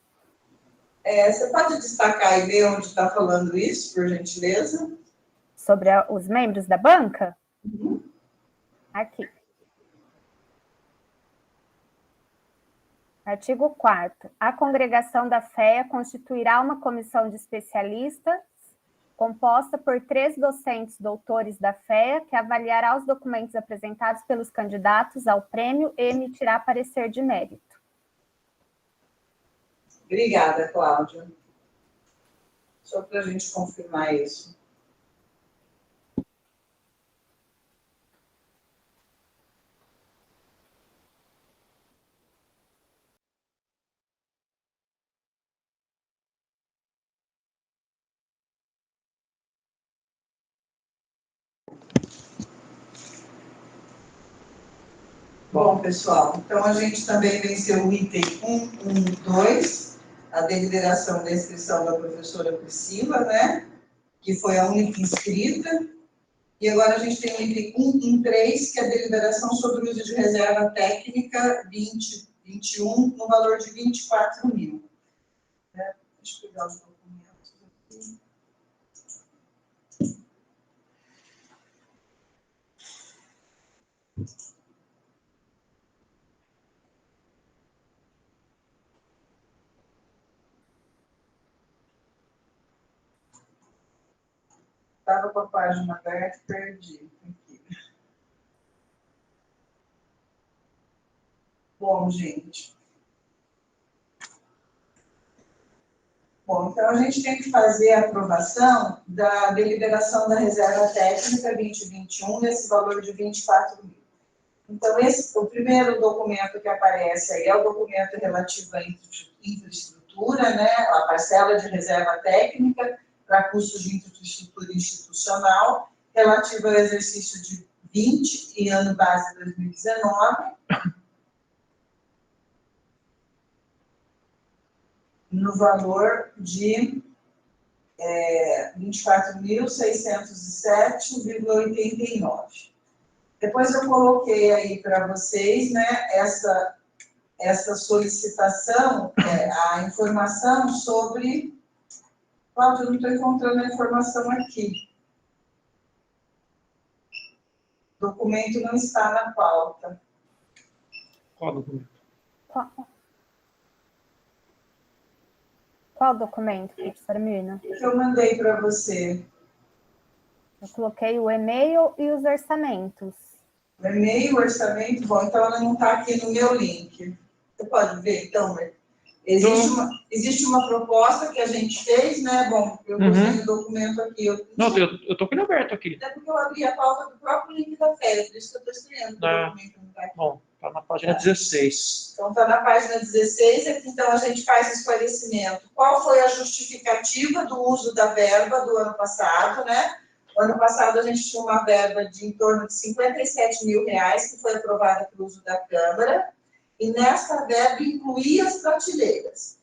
Você pode destacar e ver onde está falando isso, por gentileza? Sobre os membros da banca? Uhum. Aqui. Artigo 4º. A congregação da FEA constituirá uma comissão de especialistas composta por 3 docentes doutores da FEA, que avaliará os documentos apresentados pelos candidatos ao prêmio e emitirá parecer de mérito. Obrigada, Cláudia. Só para a gente confirmar isso. Bom, pessoal, então a gente também venceu o item 112, a deliberação da inscrição da professora Priscila, né? Que foi a única inscrita. E agora a gente tem o item 113, que é a deliberação sobre o uso de reserva técnica 2021, no valor de 24 mil. Deixa eu pegar os documentos aqui. Estava com a página aberta e perdi. Aqui. Bom, gente. Bom, então a gente tem que fazer a aprovação da deliberação da reserva técnica 2021, nesse valor de 24 mil. Então, o primeiro documento que aparece aí é o documento relativo à infraestrutura, né, a parcela de reserva técnica para custos de infraestrutura institucional, relativa ao exercício de 20 e ano base 2019, no valor de 24.607,89. Depois eu coloquei aí para vocês, né, essa solicitação, a informação sobre... Cláudia, eu não estou encontrando a informação aqui. O documento não está na pauta. Qual documento? Qual documento, professora Mirna? Que eu mandei para você. Eu coloquei o e-mail e os orçamentos. O e-mail, o orçamento, bom, então ela não está aqui no meu link. Você pode ver, então, existe uma proposta que a gente fez, né? Bom, eu postei o documento aqui. Eu estou com ele aberto aqui. É porque eu abri a pauta do próprio link da FEA, por isso que eu estou estranhando o documento não está aqui. Bom, está na página 16. Então, está na página 16, aqui, então a gente faz o esclarecimento. Qual foi a justificativa do uso da verba do ano passado, né? O ano passado a gente tinha uma verba de em torno de R$57 mil, que foi aprovada para o uso da Câmara, e nessa verba incluía as prateleiras.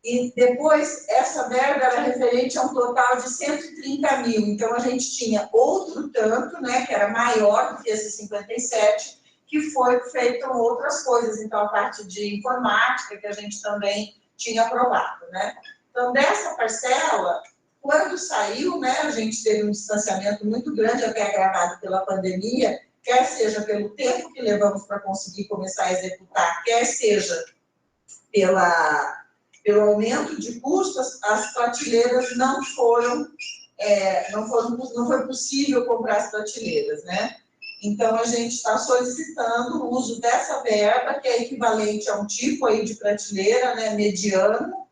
E depois, essa verba era referente a um total de 130 mil, então a gente tinha outro tanto, né, que era maior do que esse 57, que foi feito outras coisas, então a parte de informática, que a gente também tinha aprovado, né. Então, dessa parcela, quando saiu, né, a gente teve um distanciamento muito grande, até agravado pela pandemia, quer seja pelo tempo que levamos para conseguir começar a executar, quer seja pelo aumento de custos, as prateleiras não foi possível comprar as prateleiras, né? Então, a gente está solicitando o uso dessa verba, que é equivalente a um tipo aí de prateleira, né, mediano,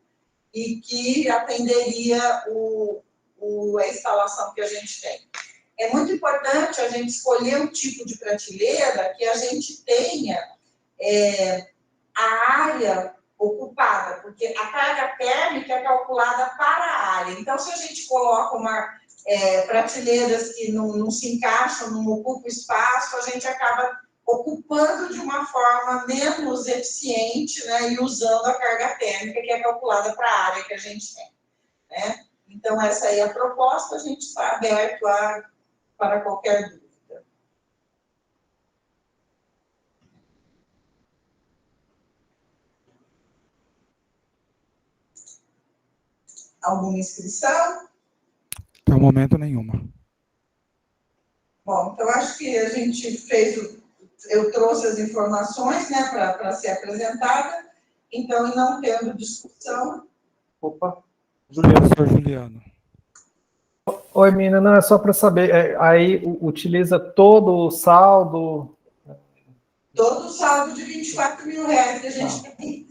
e que atenderia a instalação que a gente tem. É muito importante a gente escolher um tipo de prateleira que a gente tenha a área ocupada, porque a carga térmica é calculada para a área. Então, se a gente coloca prateleiras que não se encaixam, não ocupam espaço, a gente acaba ocupando de uma forma menos eficiente, né, e usando a carga térmica que é calculada para a área que a gente tem, né? Então, essa aí é a proposta, a gente está aberto para qualquer dúvida. Alguma inscrição? Até o momento, nenhuma. Bom, então acho que a gente fez, eu trouxe as informações, né, para ser apresentada, então, e não tendo discussão. Opa, Professor Juliano. Oi, Mina, não, é só para saber, aí utiliza todo o saldo? Todo o saldo de R$24 mil que a gente tem.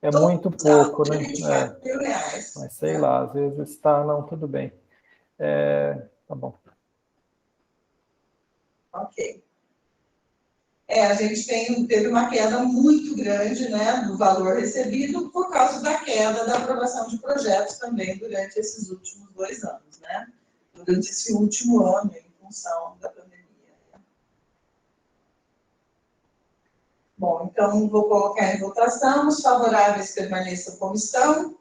É muito pouco, né? R$24 mil. Mas sei lá, às vezes está, não, tudo bem. Tá bom. Ok. A gente teve uma queda muito grande, né, do valor recebido por causa da queda da aprovação de projetos também durante esses últimos 2 anos, né? Durante esse último ano, em função da pandemia. Bom, então vou colocar em votação. Os favoráveis permaneçam como estão.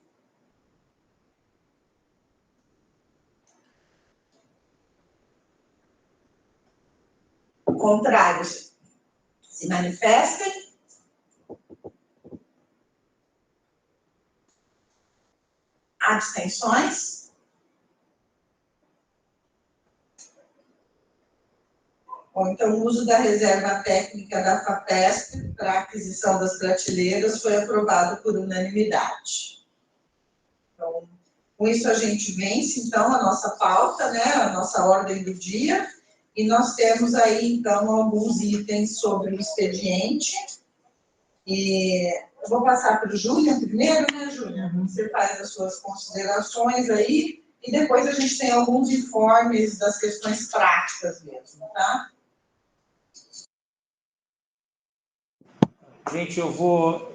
Contrários se manifestem. Abstenções? Bom, então, o uso da reserva técnica da FAPESP para a aquisição das prateleiras foi aprovado por unanimidade. Então, com isso a gente vence, então, a nossa pauta, né, a nossa ordem do dia, e nós temos aí, então, alguns itens sobre o expediente. E eu vou passar para o Júlia primeiro, né, Júlia? Você faz as suas considerações aí, e depois a gente tem alguns informes das questões práticas mesmo, tá? Gente, eu vou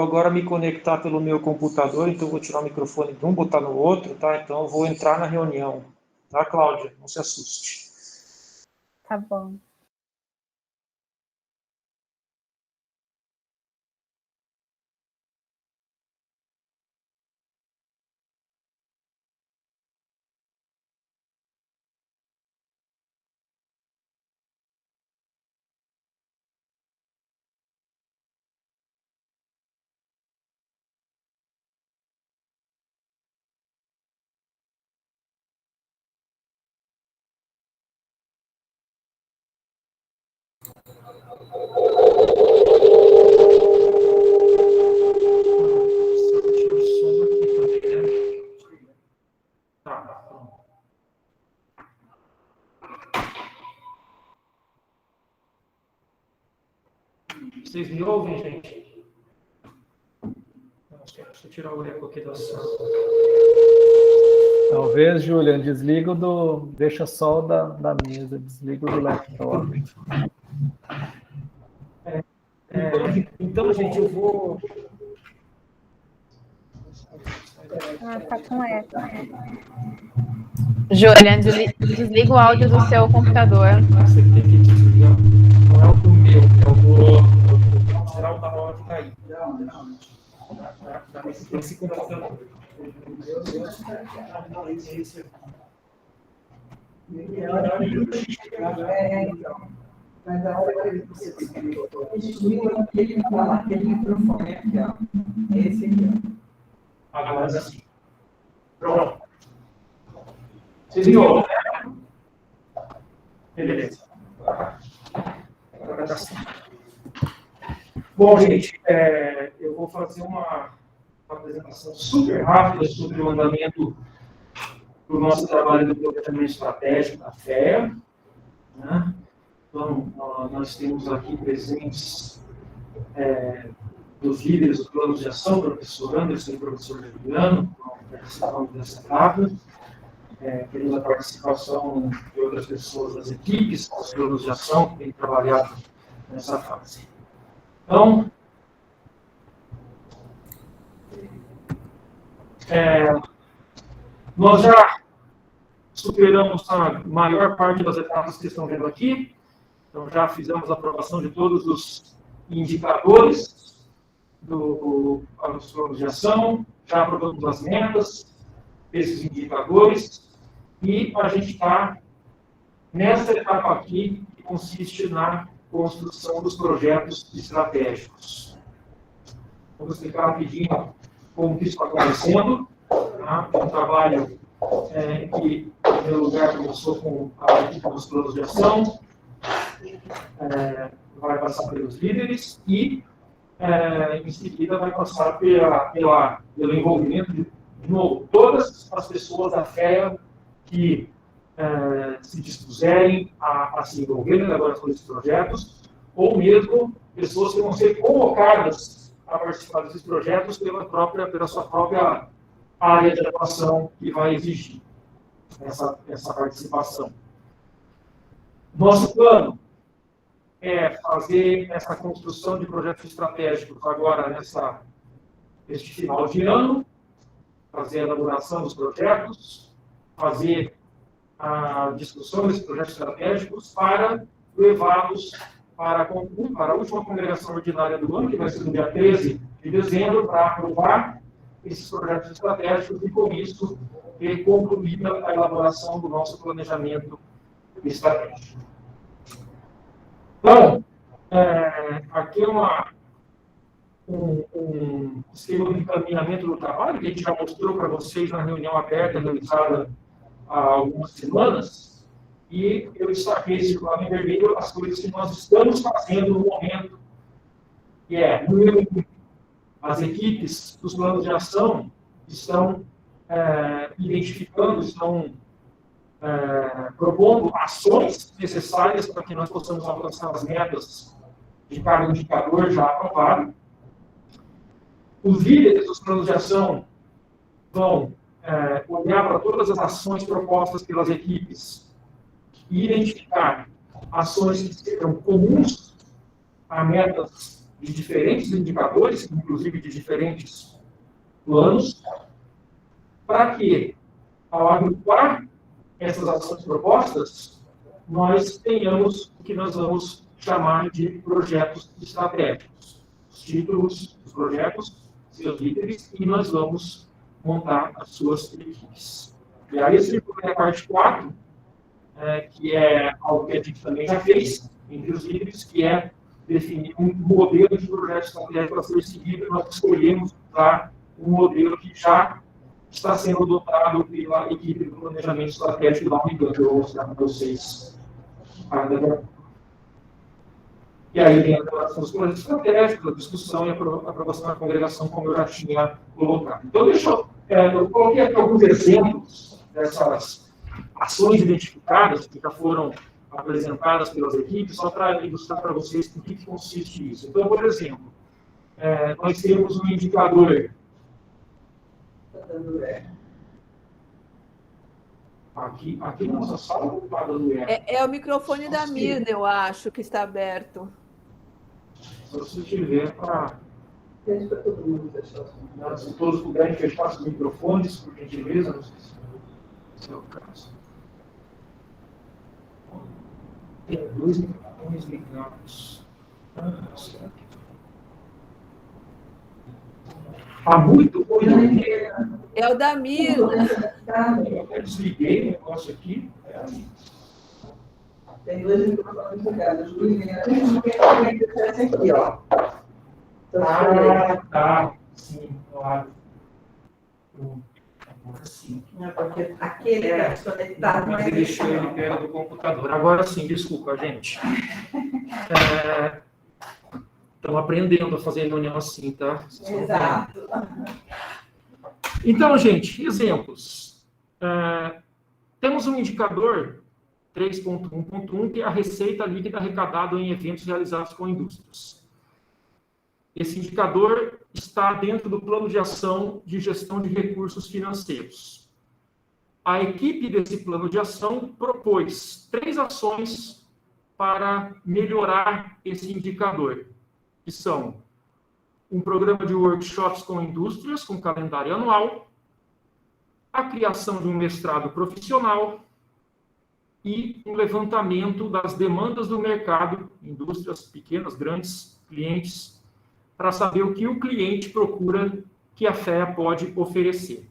agora me conectar pelo meu computador, então eu vou tirar o microfone de um, botar no outro, tá? Então eu vou entrar na reunião, tá, Cláudia? Não se assuste. Tá bom. Vocês me ouvem, gente? Deixa eu tirar o eco aqui da sala. Talvez, Julian, desliga deixa só o da mesa, desliga o do laptop. Então, gente, eu vou... Tá com eco. Julian, desliga o áudio do seu computador. Você tem que desligar. Não é o do meu, é o do geral da hora que tá aí. Esse computador. Mas a hora que você desliga, aquele microfone aqui, ó. Esse aqui, ó. Agora sim. Pronto. Vocês me ouvem, né? Beleza. Agora tá certo. Bom, gente, eu vou fazer uma apresentação super rápida sobre o andamento do nosso trabalho do planejamento estratégico da FEA. Né? Então, nós temos aqui presentes dos líderes do plano de ação, o professor Anderson e o professor Juliano, participando dessa etapa. Temos a participação de outras pessoas das equipes, dos planos de ação que têm trabalhado nessa fase. Então, nós já superamos a maior parte das etapas que estão vendo aqui. Então, já fizemos a aprovação de todos os indicadores dos planos de ação, já aprovamos as metas desses indicadores, e a gente está nessa etapa aqui, que consiste na construção dos projetos estratégicos. Vou explicar rapidinho como isso está acontecendo. Tá? Um trabalho que, em primeiro lugar, começou com a equipe dos planos de ação, vai passar pelos líderes e, em seguida, vai passar pelo envolvimento de novo todas as pessoas da FEA que se dispuserem a se envolverem agora com esses projetos, ou mesmo pessoas que vão ser convocadas a participar desses projetos pela sua própria área de atuação que vai exigir essa participação. Nosso plano é fazer essa construção de projetos estratégicos agora neste final de ano, fazer a elaboração dos projetos, fazer a discussão desses projetos estratégicos para levá-los para a última congregação ordinária do ano, que vai ser no dia 13 de dezembro, para aprovar esses projetos estratégicos e, com isso, ter concluída a elaboração do nosso planejamento estratégico. Então, aqui é um esquema de encaminhamento do trabalho que a gente já mostrou para vocês na reunião aberta realizada há algumas semanas, e eu destaquei circulado em vermelho as coisas que nós estamos fazendo no momento, que é, número 1, as equipes dos planos de ação estão identificando, estão propondo ações necessárias para que nós possamos alcançar as metas de cada indicador já aprovado. Os líderes dos planos de ação vão olhar para todas as ações propostas pelas equipes e identificar ações que sejam comuns a metas de diferentes indicadores, inclusive de diferentes planos, para que, ao agrupar essas ações propostas, nós tenhamos o que nós vamos chamar de projetos estratégicos. Os títulos dos projetos, seus líderes, e nós vamos montar as suas equipes. E aí, esse é a parte 4, que é algo que a gente também já fez entre os líderes, que é definir um modelo de projeto estratégico para ser seguido. Nós escolhemos usar um modelo que já está sendo adotado pela equipe do planejamento estratégico da Unigam, que eu vou mostrar para vocês. E aí, dentro dos projetos estratégicos, a discussão e a aprovação da congregação, como eu já tinha colocado. Então, eu coloquei aqui alguns exemplos dessas ações identificadas que já foram apresentadas pelas equipes, só para ilustrar para vocês em que consiste isso. Então, por exemplo, nós temos um indicador. Aqui na nossa sala não está dando é o microfone da Mirna, eu acho, que está aberto. Se você tiver para... Se todos puderem fechar os microfones, por gentileza, não sei se é o caso. Tem 2 microfones ligados. Será que... Há muito ruim. É o da Mirna. Eu desliguei o negócio aqui. Tem 2 microfones ligados. Aqui, ó. Tá. Sim, claro. Agora sim. Porque aquele está conectado. Mas eu deixei ele perto do computador. Agora sim, desculpa, gente. Estão aprendendo a fazer reunião assim, tá? Exato. Então, gente, exemplos. Temos um indicador 3.1.1, que é a receita líquida arrecadada em eventos realizados com indústrias. Esse indicador está dentro do plano de ação de gestão de recursos financeiros. A equipe desse plano de ação propôs 3 ações para melhorar esse indicador, que são um programa de workshops com indústrias, com calendário anual, a criação de um mestrado profissional e um levantamento das demandas do mercado, indústrias pequenas, grandes, clientes, para saber o que o cliente procura que a FEA pode oferecer.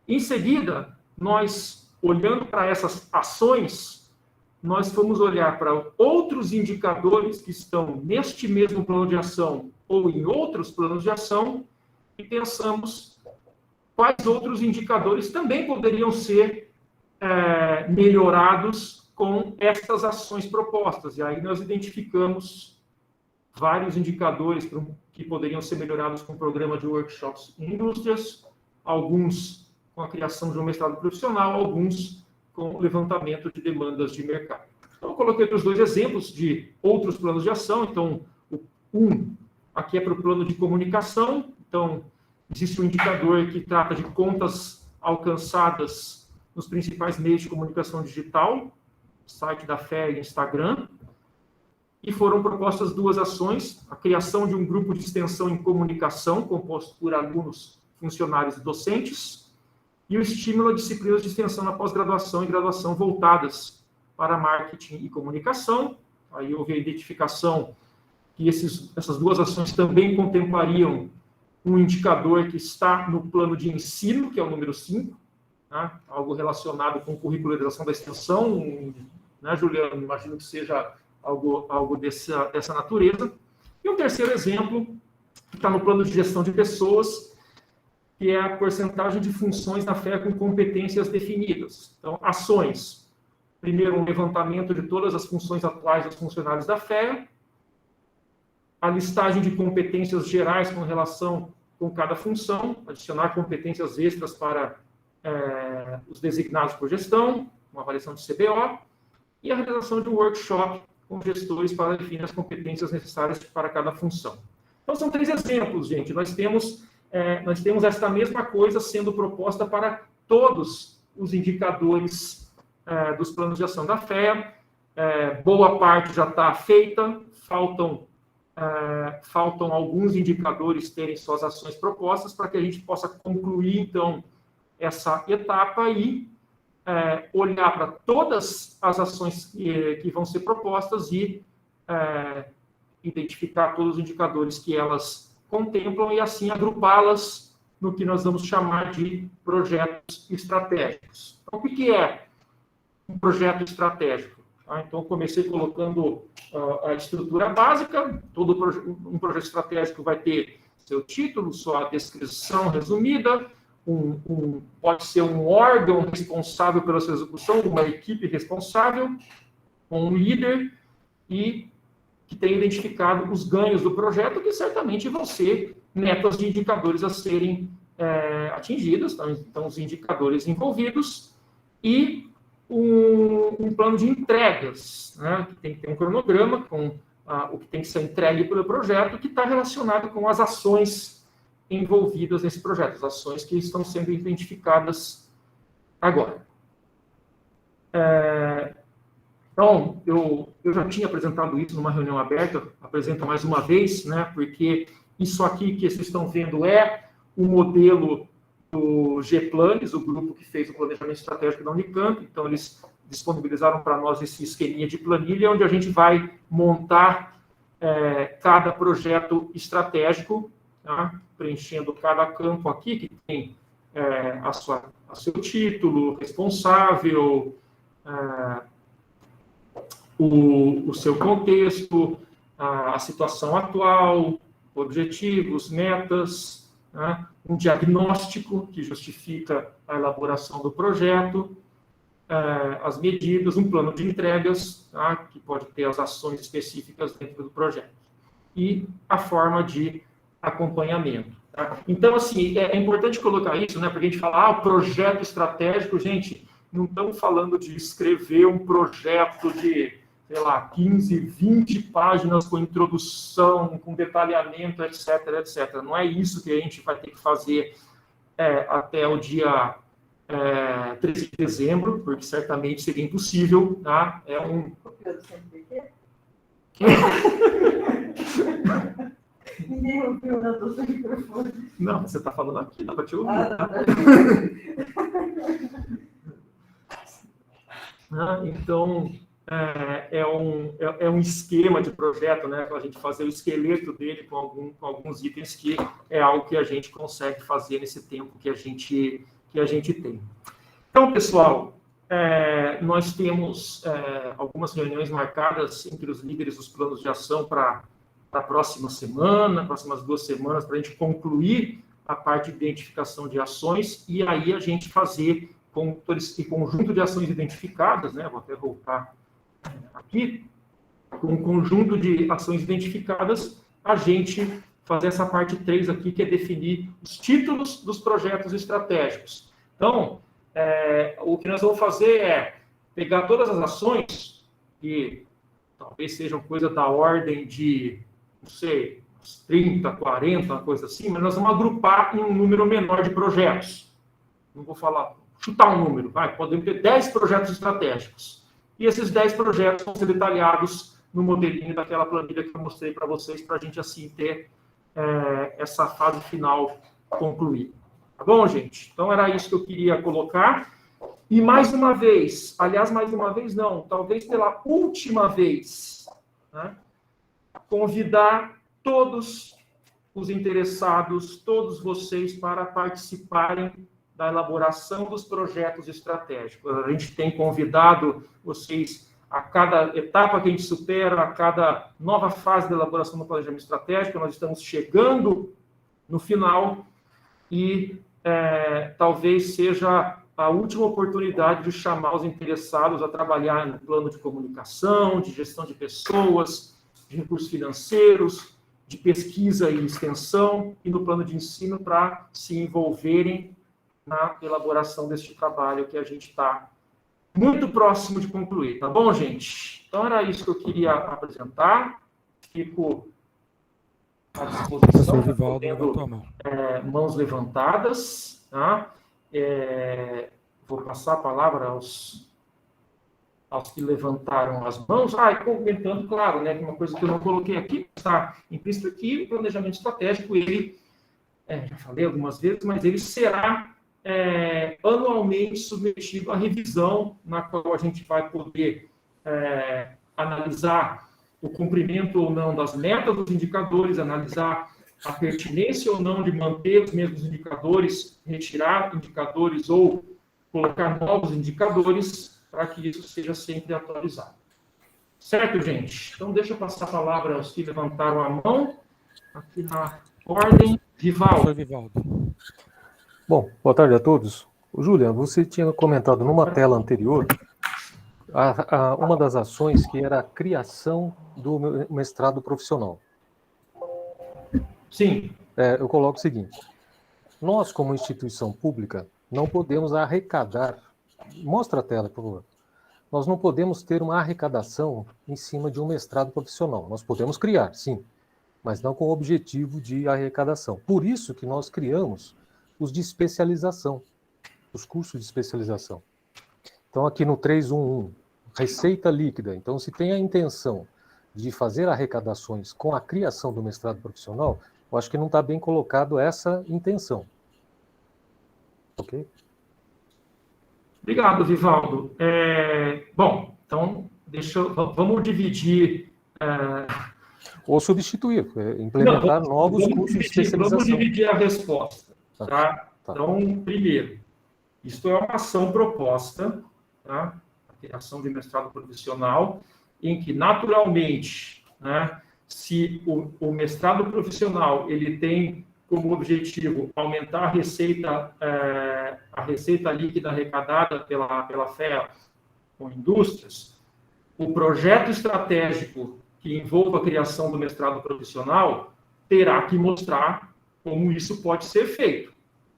Em seguida, nós, olhando para essas ações, nós fomos olhar para outros indicadores que estão neste mesmo plano de ação ou em outros planos de ação e pensamos quais outros indicadores também poderiam ser melhorados com estas ações propostas. E aí nós identificamos vários indicadores que poderiam ser melhorados com o programa de workshops em indústrias, alguns com a criação de um mestrado profissional, alguns com levantamento de demandas de mercado. Então, eu coloquei outros 2 exemplos de outros planos de ação. Então, aqui é para o plano de comunicação. Então, existe um indicador que trata de contas alcançadas nos principais meios de comunicação digital, site da FEA e Instagram. E foram propostas 2 ações, a criação de um grupo de extensão em comunicação, composto por alunos, funcionários e docentes, e o estímulo a disciplinas de extensão na pós-graduação e graduação voltadas para marketing e comunicação, Aí houve a identificação que essas duas ações também contemplariam um indicador que está no plano de ensino, que é o número 5, né? Algo relacionado com curricularização da extensão, né, Juliano? Imagino que seja algo dessa natureza. E um terceiro exemplo, que está no plano de gestão de pessoas, que é a porcentagem de funções na FEA com competências definidas. Então, ações. Primeiro, um levantamento de todas as funções atuais dos funcionários da FEA, a listagem de competências gerais com relação com cada função, adicionar competências extras para os designados por gestão, uma avaliação de CBO, e a realização de um workshop com gestores para definir as competências necessárias para cada função. Então, são 3 exemplos, gente. Nós temos esta mesma coisa sendo proposta para todos os indicadores dos planos de ação da FEA. Boa parte já está feita, faltam alguns indicadores terem suas ações propostas para que a gente possa concluir, então, essa etapa e olhar para todas as ações que vão ser propostas e identificar todos os indicadores que elas contemplam e, assim, agrupá-las no que nós vamos chamar de projetos estratégicos. Então, o que é um projeto estratégico? Então, comecei colocando a estrutura básica. Todo um projeto estratégico vai ter seu título, sua descrição resumida, pode ser um órgão responsável pela sua execução, uma equipe responsável, um líder, e que tem identificado os ganhos do projeto, que certamente vão ser metas de indicadores a serem atingidas, então os indicadores envolvidos, e um plano de entregas, né, que tem que ter um cronograma com o que tem que ser entregue pelo projeto, que está relacionado com as ações envolvidas nesse projeto, as ações que estão sendo identificadas agora. Então, eu já tinha apresentado isso numa reunião aberta, apresento mais uma vez, né, porque isso aqui que vocês estão vendo é o modelo do GPlanes, o grupo que fez o planejamento estratégico da Unicamp. Então, eles disponibilizaram para nós esse esqueminha de planilha, onde a gente vai montar cada projeto estratégico, tá? Preenchendo cada campo aqui, que tem seu título, responsável, o seu contexto, a situação atual, objetivos, metas, né? Um diagnóstico que justifica a elaboração do projeto, as medidas, um plano de entregas, tá? Que pode ter as ações específicas dentro do projeto, e a forma de acompanhamento. Tá? Então, assim, é importante colocar isso, né? Porque a gente fala, o projeto estratégico, gente, não estamos falando de escrever um projeto de, sei lá, 15, 20 páginas com introdução, com detalhamento, etc, etc. Não é isso que a gente vai ter que fazer até o dia 13 de dezembro, porque certamente seria impossível, tá? Ninguém ouviu, né? Tô sem microfone. Não, você está falando aqui, dá para te ouvir. Então, é um esquema de projeto, né, para a gente fazer o esqueleto dele com alguns itens, que é algo que a gente consegue fazer nesse tempo que a gente tem. Então, pessoal, nós temos algumas reuniões marcadas entre os líderes dos planos de ação para a próxima semana, próximas 2 semanas, para a gente concluir a parte de identificação de ações, e aí a gente fazer com todo esse conjunto de ações identificadas, né? Vou até voltar aqui, com um conjunto de ações identificadas, a gente fazer essa parte 3 aqui, que é definir os títulos dos projetos estratégicos. Então, o que nós vamos fazer é pegar todas as ações, que talvez sejam coisa da ordem de, não sei, 30, 40, uma coisa assim, mas nós vamos agrupar em um número menor de projetos. Não vou falar, chutar um número, podemos ter 10 projetos estratégicos. E esses 10 projetos vão ser detalhados no modelinho daquela planilha que eu mostrei para vocês, para a gente, assim, ter essa fase final concluída. Tá bom, gente? Então, era isso que eu queria colocar. E, mais uma vez, aliás, mais uma vez não, talvez pela última vez, né, convidar todos os interessados, todos vocês, para participarem da elaboração dos projetos estratégicos. A gente tem convidado vocês a cada etapa que a gente supera, a cada nova fase da elaboração do planejamento estratégico. Nós estamos chegando no final e talvez seja a última oportunidade de chamar os interessados a trabalhar no plano de comunicação, de gestão de pessoas, de recursos financeiros, de pesquisa e extensão e no plano de ensino, para se envolverem na elaboração deste trabalho que a gente está muito próximo de concluir. Tá bom, gente? Então, era isso que eu queria apresentar. Fico à disposição, mãos levantadas. Tá? Vou passar a palavra aos que levantaram as mãos. E comentando, claro, né, que uma coisa que eu não coloquei aqui, está implícito aqui, o planejamento estratégico, ele, já falei algumas vezes, mas ele será anualmente submetido à revisão, na qual a gente vai poder analisar o cumprimento ou não das metas dos indicadores, analisar a pertinência ou não de manter os mesmos indicadores, retirar indicadores ou colocar novos indicadores, para que isso seja sempre atualizado. Certo, gente? Então, deixa eu passar a palavra aos que levantaram a mão, aqui na ordem. Vivaldo. Bom, boa tarde a todos. Julian, você tinha comentado numa tela anterior uma das ações que era a criação do mestrado profissional. Sim. Eu coloco o seguinte: nós, como instituição pública, não podemos arrecadar. Mostra a tela, por favor. Nós não podemos ter uma arrecadação em cima de um mestrado profissional. Nós podemos criar, sim, mas não com o objetivo de arrecadação. Por isso que nós criamos os de especialização, os cursos de especialização. Então, aqui no 311, receita líquida. Então, se tem a intenção de fazer arrecadações com a criação do mestrado profissional, eu acho que não está bem colocado essa intenção. Ok? Obrigado, Vivaldo. Bom, então, vamos dividir... Ou substituir, implementar novos cursos de especialização. Vamos dividir a resposta. Tá? Então, primeiro, isto é uma ação proposta, tá? A criação de mestrado profissional, em que, naturalmente, né, se o mestrado profissional ele tem como objetivo aumentar a receita líquida arrecadada pela FEA com indústrias, o projeto estratégico que envolva a criação do mestrado profissional terá que mostrar como isso pode ser feito.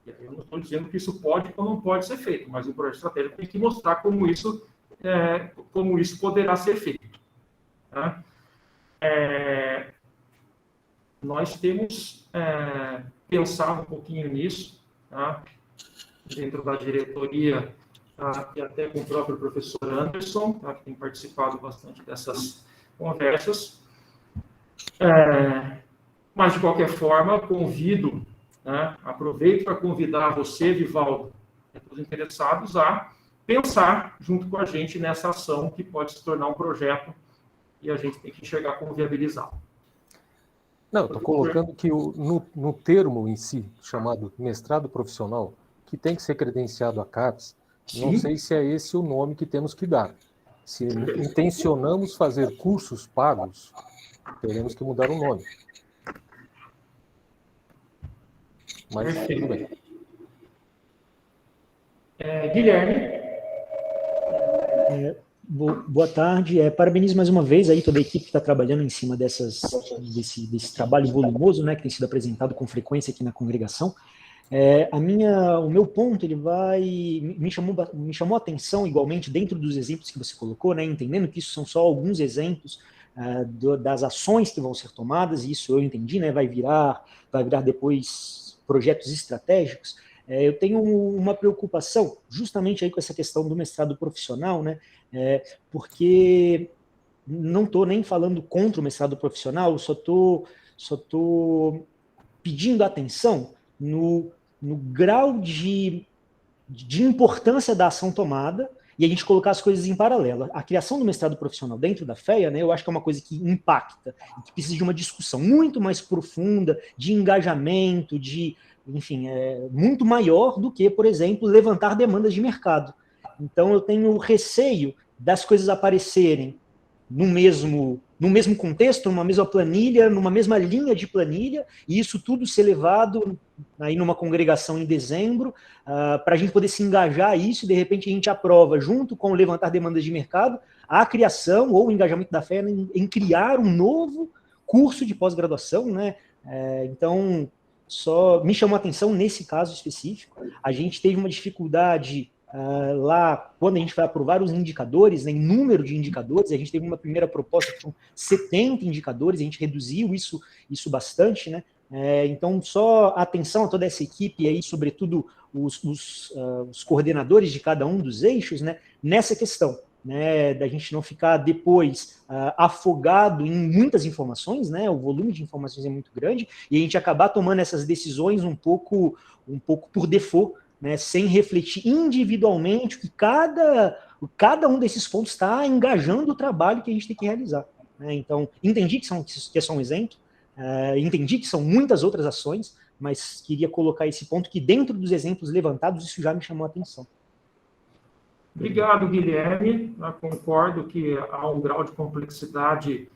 Eu não estou dizendo que isso pode ou não pode ser feito, mas o projeto estratégico tem que mostrar como isso poderá ser feito. Tá? Nós temos pensado um pouquinho nisso, tá? Dentro da diretoria, tá? E até com o próprio professor Anderson, tá? Que tem participado bastante dessas conversas. Mas, de qualquer forma, convido, né? Aproveito para convidar você, Vivaldo, e os interessados a pensar junto com a gente nessa ação que pode se tornar um projeto e a gente tem que enxergar como viabilizá-lo. Não, estou colocando que no termo em si, chamado mestrado profissional, que tem que ser credenciado à CAPES, não sei se é esse o nome que temos que dar. Se intencionamos fazer cursos pagos, teremos que mudar o nome. Mas tudo bem. Guilherme. Boa tarde. Parabenizo mais uma vez aí toda a equipe que está trabalhando em cima desse trabalho volumoso, né, que tem sido apresentado com frequência aqui na congregação. O meu ponto, ele me chamou a atenção igualmente dentro dos exemplos que você colocou, né, entendendo que isso são só alguns exemplos das ações que vão ser tomadas, e isso eu entendi, né, vai virar depois projetos estratégicos. Eu tenho uma preocupação justamente aí com essa questão do mestrado profissional, né, porque não estou nem falando contra o mestrado profissional, só estou pedindo atenção no grau de importância da ação tomada e a gente colocar as coisas em paralelo. A criação do mestrado profissional dentro da FEA, né, eu acho que é uma coisa que impacta, que precisa de uma discussão muito mais profunda, de engajamento, enfim, muito maior do que, por exemplo, levantar demandas de mercado. Então, eu tenho receio das coisas aparecerem no mesmo contexto, numa mesma planilha, numa mesma linha de planilha, e isso tudo ser levado aí numa congregação em dezembro, para a gente poder se engajar a isso, e de repente a gente aprova, junto com o levantar demandas de mercado, a criação ou o engajamento da FEA em criar um novo curso de pós-graduação, né? Então, só me chamou a atenção nesse caso específico. A gente teve uma dificuldade lá, quando a gente vai aprovar os indicadores, né, em número de indicadores, a gente teve uma primeira proposta que tinha 70 indicadores, a gente reduziu isso bastante, né? Então, só atenção a toda essa equipe aí, sobretudo os coordenadores de cada um dos eixos, né, nessa questão, né, da gente não ficar depois afogado em muitas informações, né, o volume de informações é muito grande, e a gente acabar tomando essas decisões um pouco por default, né, sem refletir individualmente que cada um desses pontos está engajando o trabalho que a gente tem que realizar. Né? Então, entendi que é só um exemplo, entendi que são muitas outras ações, mas queria colocar esse ponto que dentro dos exemplos levantados, isso já me chamou a atenção. Obrigado, Guilherme. Eu concordo que há um grau de complexidade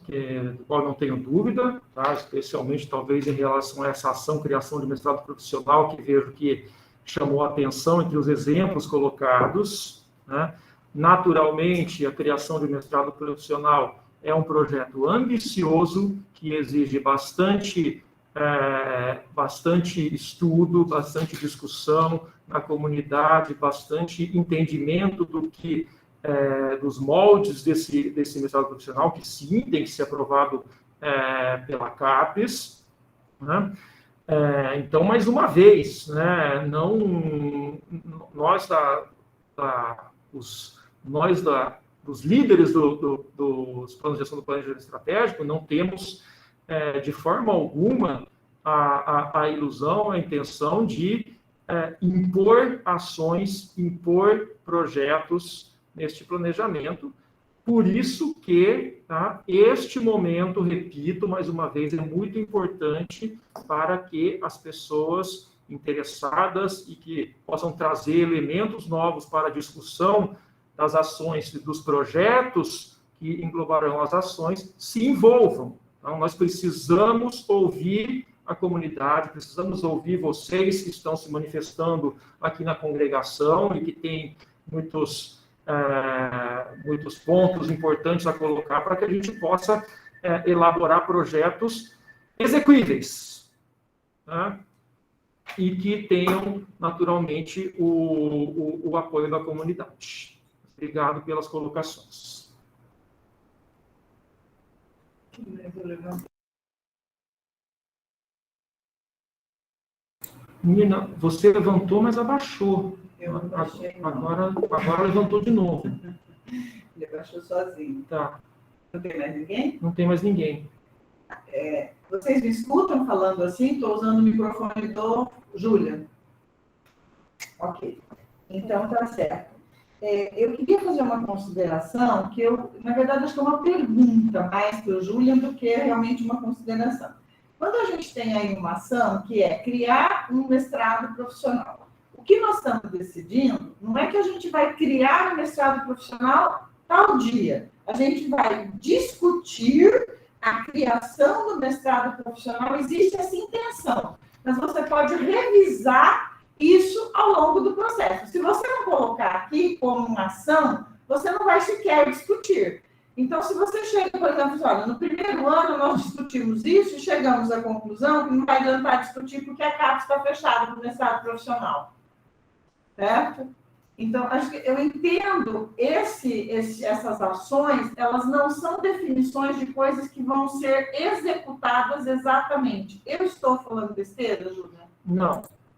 do qual não tenho dúvida, tá? Especialmente talvez em relação a essa ação, criação de mestrado profissional, que vejo que chamou a atenção entre os exemplos colocados. Né? Naturalmente, a criação de mestrado profissional é um projeto ambicioso, que exige bastante estudo, bastante discussão na comunidade, bastante entendimento dos moldes desse mestrado profissional, que sim, tem que ser aprovado pela CAPES. Né? Então, mais uma vez, né, dos líderes dos planos de ação do planejamento estratégico, não temos, de forma alguma, a ilusão, a intenção de impor ações, impor projetos neste planejamento. Por isso que este momento, repito mais uma vez, é muito importante para que as pessoas interessadas e que possam trazer elementos novos para a discussão das ações e dos projetos que englobarão as ações se envolvam. Então, nós precisamos ouvir a comunidade, precisamos ouvir vocês que estão se manifestando aqui na congregação e que têm muitos pontos importantes a colocar para que a gente possa elaborar projetos execuíveis, tá? E que tenham, naturalmente, o apoio da comunidade. Obrigado pelas colocações. Nina, você levantou, mas abaixou. Eu abaixei. Agora levantou de novo. Ele abaixou sozinho. Tá. Não tem mais ninguém? Não tem mais ninguém. Vocês me escutam falando assim? Estou usando o microfone do Júlia. Ok. Então, tá certo. Eu queria fazer uma consideração que na verdade, acho que é uma pergunta mais para o Júlia do que realmente uma consideração. Quando a gente tem aí uma ação que é criar um mestrado profissional, o que nós estamos decidindo não é que a gente vai criar um mestrado profissional tal dia. A gente vai discutir a criação do mestrado profissional, existe essa intenção, mas você pode revisar isso ao longo do processo. Se você não colocar aqui como uma ação, você não vai sequer discutir. Então, se você chega, por exemplo, olha, no primeiro ano nós discutimos isso e chegamos à conclusão que não vai adiantar discutir porque a CAPES está fechada para o mestrado profissional. Certo? Então, acho que eu entendo essas ações, elas não são definições de coisas que vão ser executadas exatamente. Eu estou falando besteira, Júlia?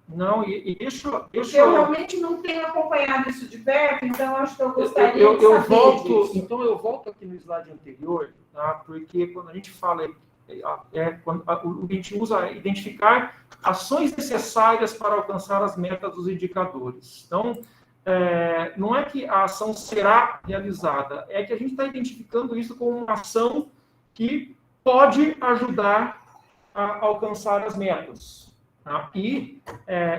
Não, e deixa eu realmente não tenho acompanhado isso de perto, então acho que eu gostaria de saber disso. Então, eu volto aqui no slide anterior, tá? Porque quando a gente fala quando a gente usa identificar ações necessárias para alcançar as metas dos indicadores. Então, não é que a ação será realizada, é que a gente está identificando isso como uma ação que pode ajudar a alcançar as metas. Tá? E,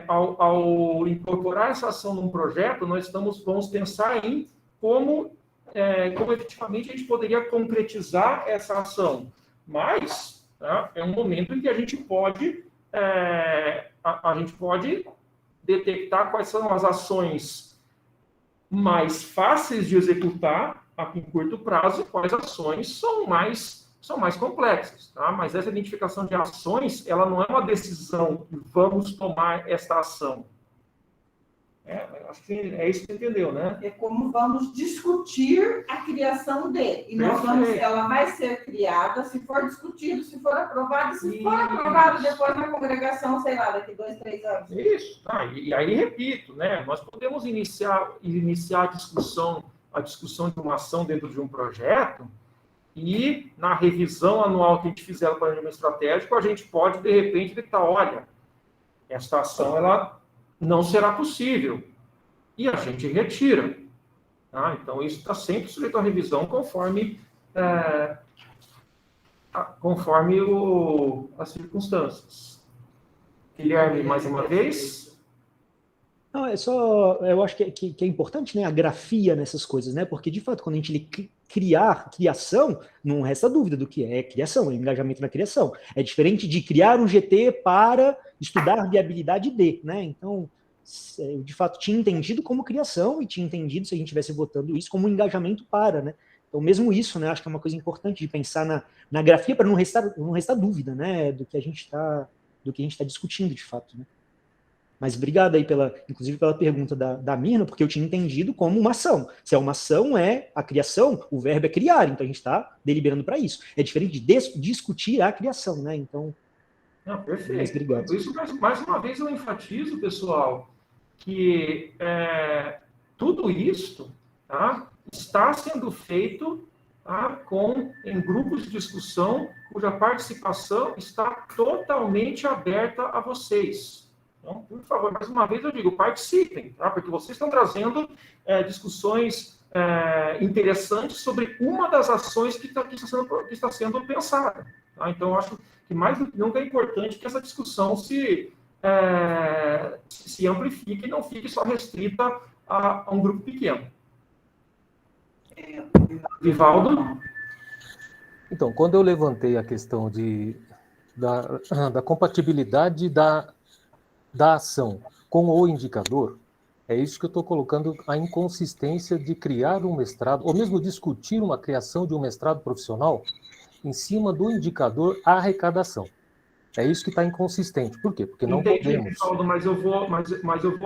ao incorporar essa ação num projeto, nós vamos pensar em como efetivamente a gente poderia concretizar essa ação. Mas, tá, é um momento em que a gente pode detectar quais são as ações mais fáceis de executar em curto prazo e quais ações são mais complexas. Tá? Mas essa identificação de ações, ela não é uma decisão de vamos tomar esta ação. Acho que é isso que você entendeu, né? É como vamos discutir a criação de. E ela vai ser criada, se for discutido, se for aprovado, se for aprovado depois na congregação, sei lá, daqui 2, 3 anos. Isso. E aí, repito, né? Nós podemos iniciar a discussão de uma ação dentro de um projeto e, na revisão anual que a gente fizer do planejamento estratégico, a gente pode, de repente, detectar, olha, esta ação, ela não será possível. E a gente retira. Tá? Então, isso está sempre sujeito à revisão conforme as circunstâncias. Guilherme, mais uma vez. Não, eu acho que é importante, né, a grafia nessas coisas, né, porque, de fato, quando a gente criação, não resta dúvida do que é criação, é engajamento na criação. É diferente de criar um GT para estudar viabilidade de, né, então, eu, de fato, tinha entendido como criação e tinha entendido, se a gente estivesse votando isso, como engajamento para, né, então, mesmo isso, né, acho que é uma coisa importante de pensar na grafia para não restar dúvida, né, do que a gente está discutindo, de fato, né. Mas obrigado aí, inclusive, pela pergunta da Mirna, porque eu tinha entendido como uma ação. Se é uma ação, é a criação, o verbo é criar, então a gente está deliberando para isso. É diferente de discutir a criação, né? Então, não, perfeito. Mas obrigado. Por isso, mais uma vez, eu enfatizo, pessoal, que tudo isso, tá, está sendo feito, tá, em grupos de discussão cuja participação está totalmente aberta a vocês. Então, por favor, mais uma vez eu digo, participem, tá? Porque vocês estão trazendo discussões interessantes sobre uma das ações que está sendo pensada. Tá? Então, eu acho que mais do que nunca é importante que essa discussão se amplifique e não fique só restrita a um grupo pequeno. Vivaldo? Então, quando eu levantei a questão da compatibilidade da ação com o indicador, é isso que eu estou colocando a inconsistência de criar um mestrado, ou mesmo discutir uma criação de um mestrado profissional em cima do indicador arrecadação. É isso que está inconsistente. Por quê? Porque não podemos. Paulo, mas eu vou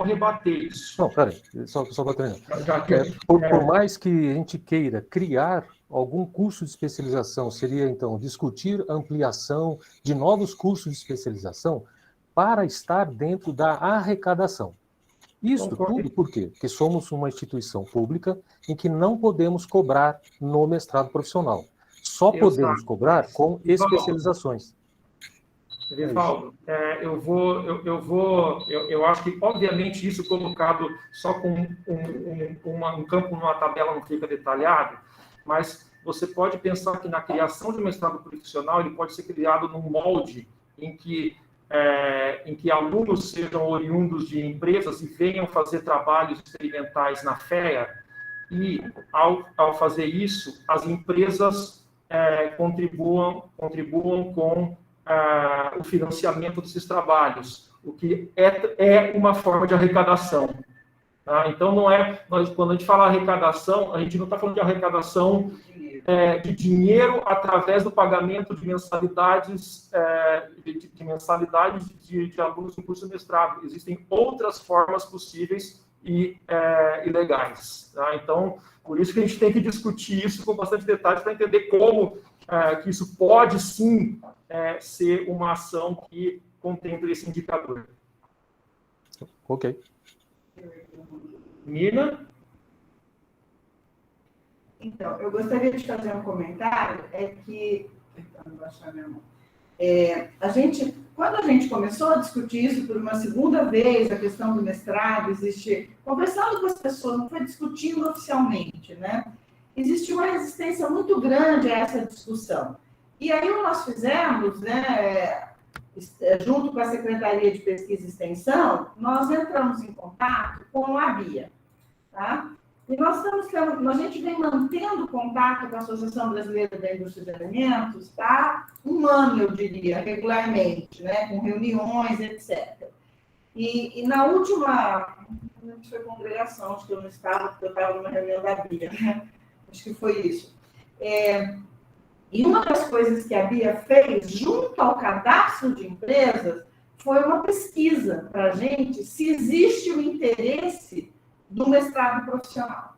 rebater isso. Não, peraí, só para terminar. Por mais que a gente queira criar algum curso de especialização, seria, então, discutir ampliação de novos cursos de especialização para estar dentro da arrecadação. Isso tudo por quê? Porque somos uma instituição pública em que não podemos cobrar no mestrado profissional. Só podemos cobrar com especializações. Vivaldo, eu acho que, obviamente, isso colocado só com um campo numa tabela não fica detalhado, mas você pode pensar que na criação de um mestrado profissional ele pode ser criado num molde em que alunos sejam oriundos de empresas e venham fazer trabalhos experimentais na FEA, e, ao fazer isso, as empresas contribuam com o financiamento desses trabalhos, o que é uma forma de arrecadação. Tá? Então, quando a gente fala arrecadação, a gente não está falando de arrecadação de dinheiro através do pagamento de mensalidades de alunos no curso de mestrado. Existem outras formas possíveis e legais. Tá? Então, por isso que a gente tem que discutir isso com bastante detalhes para entender como que isso pode, sim, ser uma ação que contemple esse indicador. Ok. Nina? Então, eu gostaria de fazer um comentário, Quando a gente começou a discutir isso por uma segunda vez, a questão do mestrado, conversando com as pessoas, não foi discutindo oficialmente, né? Existe uma resistência muito grande a essa discussão. E aí nós fizemos, né, junto com a Secretaria de Pesquisa e Extensão, nós entramos em contato com a BIA, tá? E a gente vem mantendo contato com a Associação Brasileira da Indústria de Alimentos, tá? 1 ano, eu diria, regularmente, né? Com reuniões, etc. E na última, não foi congregação, acho que eu não estava, porque eu estava numa reunião da BIA, né? Acho que foi isso. E uma das coisas que a BIA fez, junto ao cadastro de empresas, foi uma pesquisa para a gente se existe o interesse do mestrado profissional.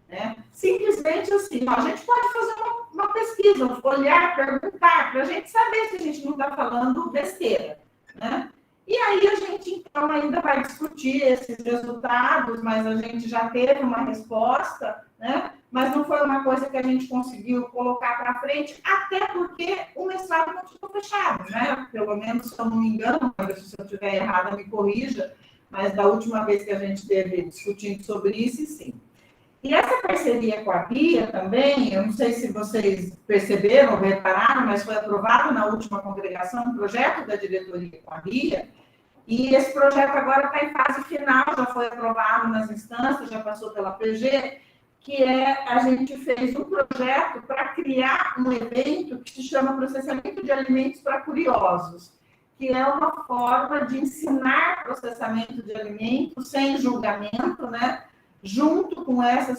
Né? Simplesmente assim, a gente pode fazer uma pesquisa, olhar, perguntar, para a gente saber se a gente não está falando besteira. Né? E aí a gente, então, ainda vai discutir esses resultados, mas a gente já teve uma resposta, né? Mas não foi uma coisa que a gente conseguiu colocar para frente, até porque o mestrado não ficou fechado, né? Pelo menos, se eu não me engano, se eu estiver errada, me corrija, mas da última vez que a gente esteve discutindo sobre isso, sim. E essa parceria com a BIA também, eu não sei se vocês perceberam ou repararam, mas foi aprovado na última congregação um projeto da diretoria com a BIA, e esse projeto agora está em fase final, já foi aprovado nas instâncias, já passou pela PG, que a gente fez um projeto para criar um evento que se chama Processamento de Alimentos para Curiosos, que é uma forma de ensinar processamento de alimentos sem julgamento, né? Junto com essa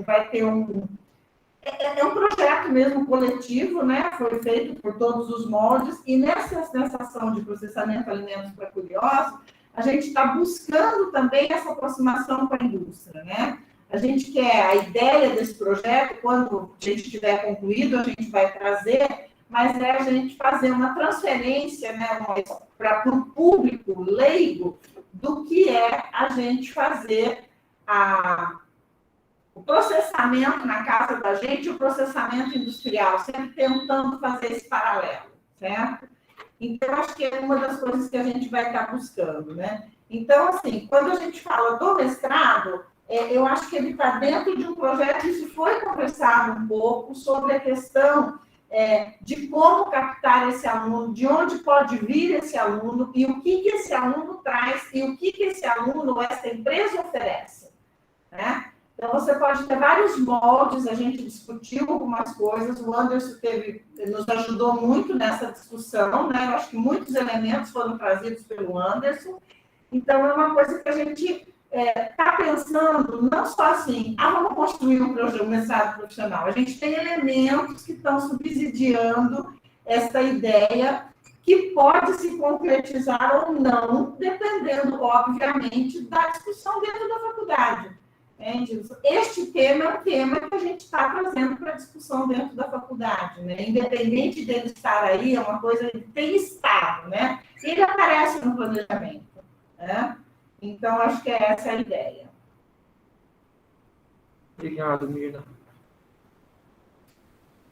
vai ter um projeto mesmo coletivo, né? Foi feito por todos os moldes, e nessa ação de processamento de alimentos para curiosos, a gente está buscando também essa aproximação com a indústria, né? A gente quer, a ideia desse projeto, quando a gente tiver concluído, a gente vai trazer, mas é a gente fazer uma transferência, né, para o público leigo do que é a gente fazer o processamento na casa da gente, o processamento industrial, sempre tentando fazer esse paralelo, certo? Então, acho que é uma das coisas que a gente vai estar buscando, né? Então, assim, quando a gente fala do mestrado, eu acho que ele está dentro de um projeto, isso foi conversado um pouco sobre a questão de como captar esse aluno, de onde pode vir esse aluno, e o que esse aluno traz, e o que esse aluno ou essa empresa oferece. Né? Então, você pode ter vários moldes, a gente discutiu algumas coisas, o Anderson nos ajudou muito nessa discussão, né? Eu acho que muitos elementos foram trazidos pelo Anderson, então é uma coisa que a gente está pensando, não só assim, vamos construir um mestrado profissional, a gente tem elementos que estão subsidiando essa ideia que pode se concretizar ou não, dependendo, obviamente, da discussão dentro da faculdade. Este tema é um tema que a gente está trazendo para a discussão dentro da faculdade, né? Independente dele estar aí, é uma coisa que tem estado, né? Ele aparece no planejamento, né? Então, acho que essa é a ideia. Obrigado, Mirna.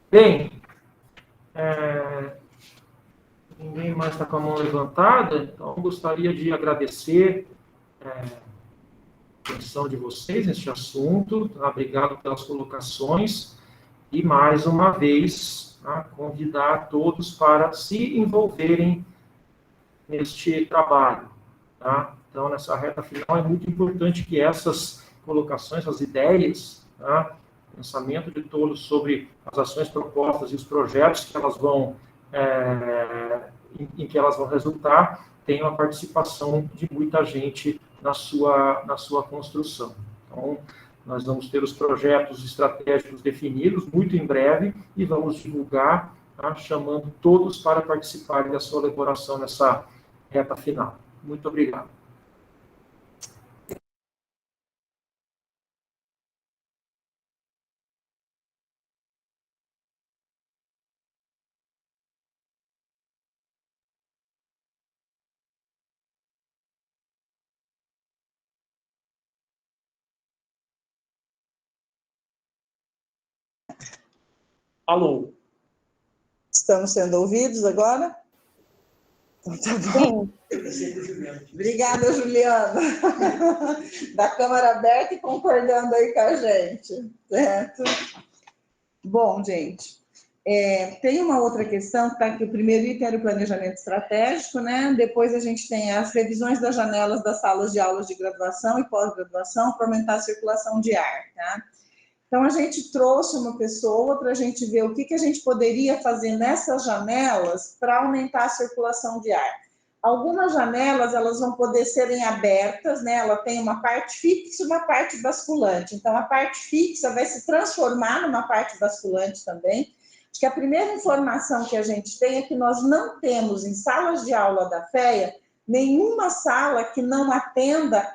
Bem, ninguém mais está com a mão levantada, então gostaria de agradecer a atenção de vocês neste assunto, tá? Obrigado pelas colocações, e mais uma vez, tá? Convidar todos para se envolverem neste trabalho, tá? Então, nessa reta final, é muito importante que essas colocações, as ideias, tá? Pensamento de todos sobre as ações propostas e os projetos que elas vão, em que elas vão resultar, tenham a participação de muita gente na sua construção. Então, nós vamos ter os projetos estratégicos definidos muito em breve e vamos divulgar, tá? Chamando todos para participarem da sua elaboração nessa reta final. Muito obrigado. Alô? Estamos sendo ouvidos agora? Tá bom? Obrigada, Juliana, da Câmara Aberta e concordando aí com a gente, certo? Bom, gente, tem uma outra questão, que está aqui, o primeiro item era o planejamento estratégico, né? Depois a gente tem as revisões das janelas das salas de aulas de graduação e pós-graduação para aumentar a circulação de ar, tá? Então, a gente trouxe uma pessoa para a gente ver o que a gente poderia fazer nessas janelas para aumentar a circulação de ar. Algumas janelas, elas vão poder serem abertas, né? Ela tem uma parte fixa e uma parte basculante. Então, a parte fixa vai se transformar numa parte basculante também. Acho que a primeira informação que a gente tem é que nós não temos em salas de aula da FEA nenhuma sala que não atenda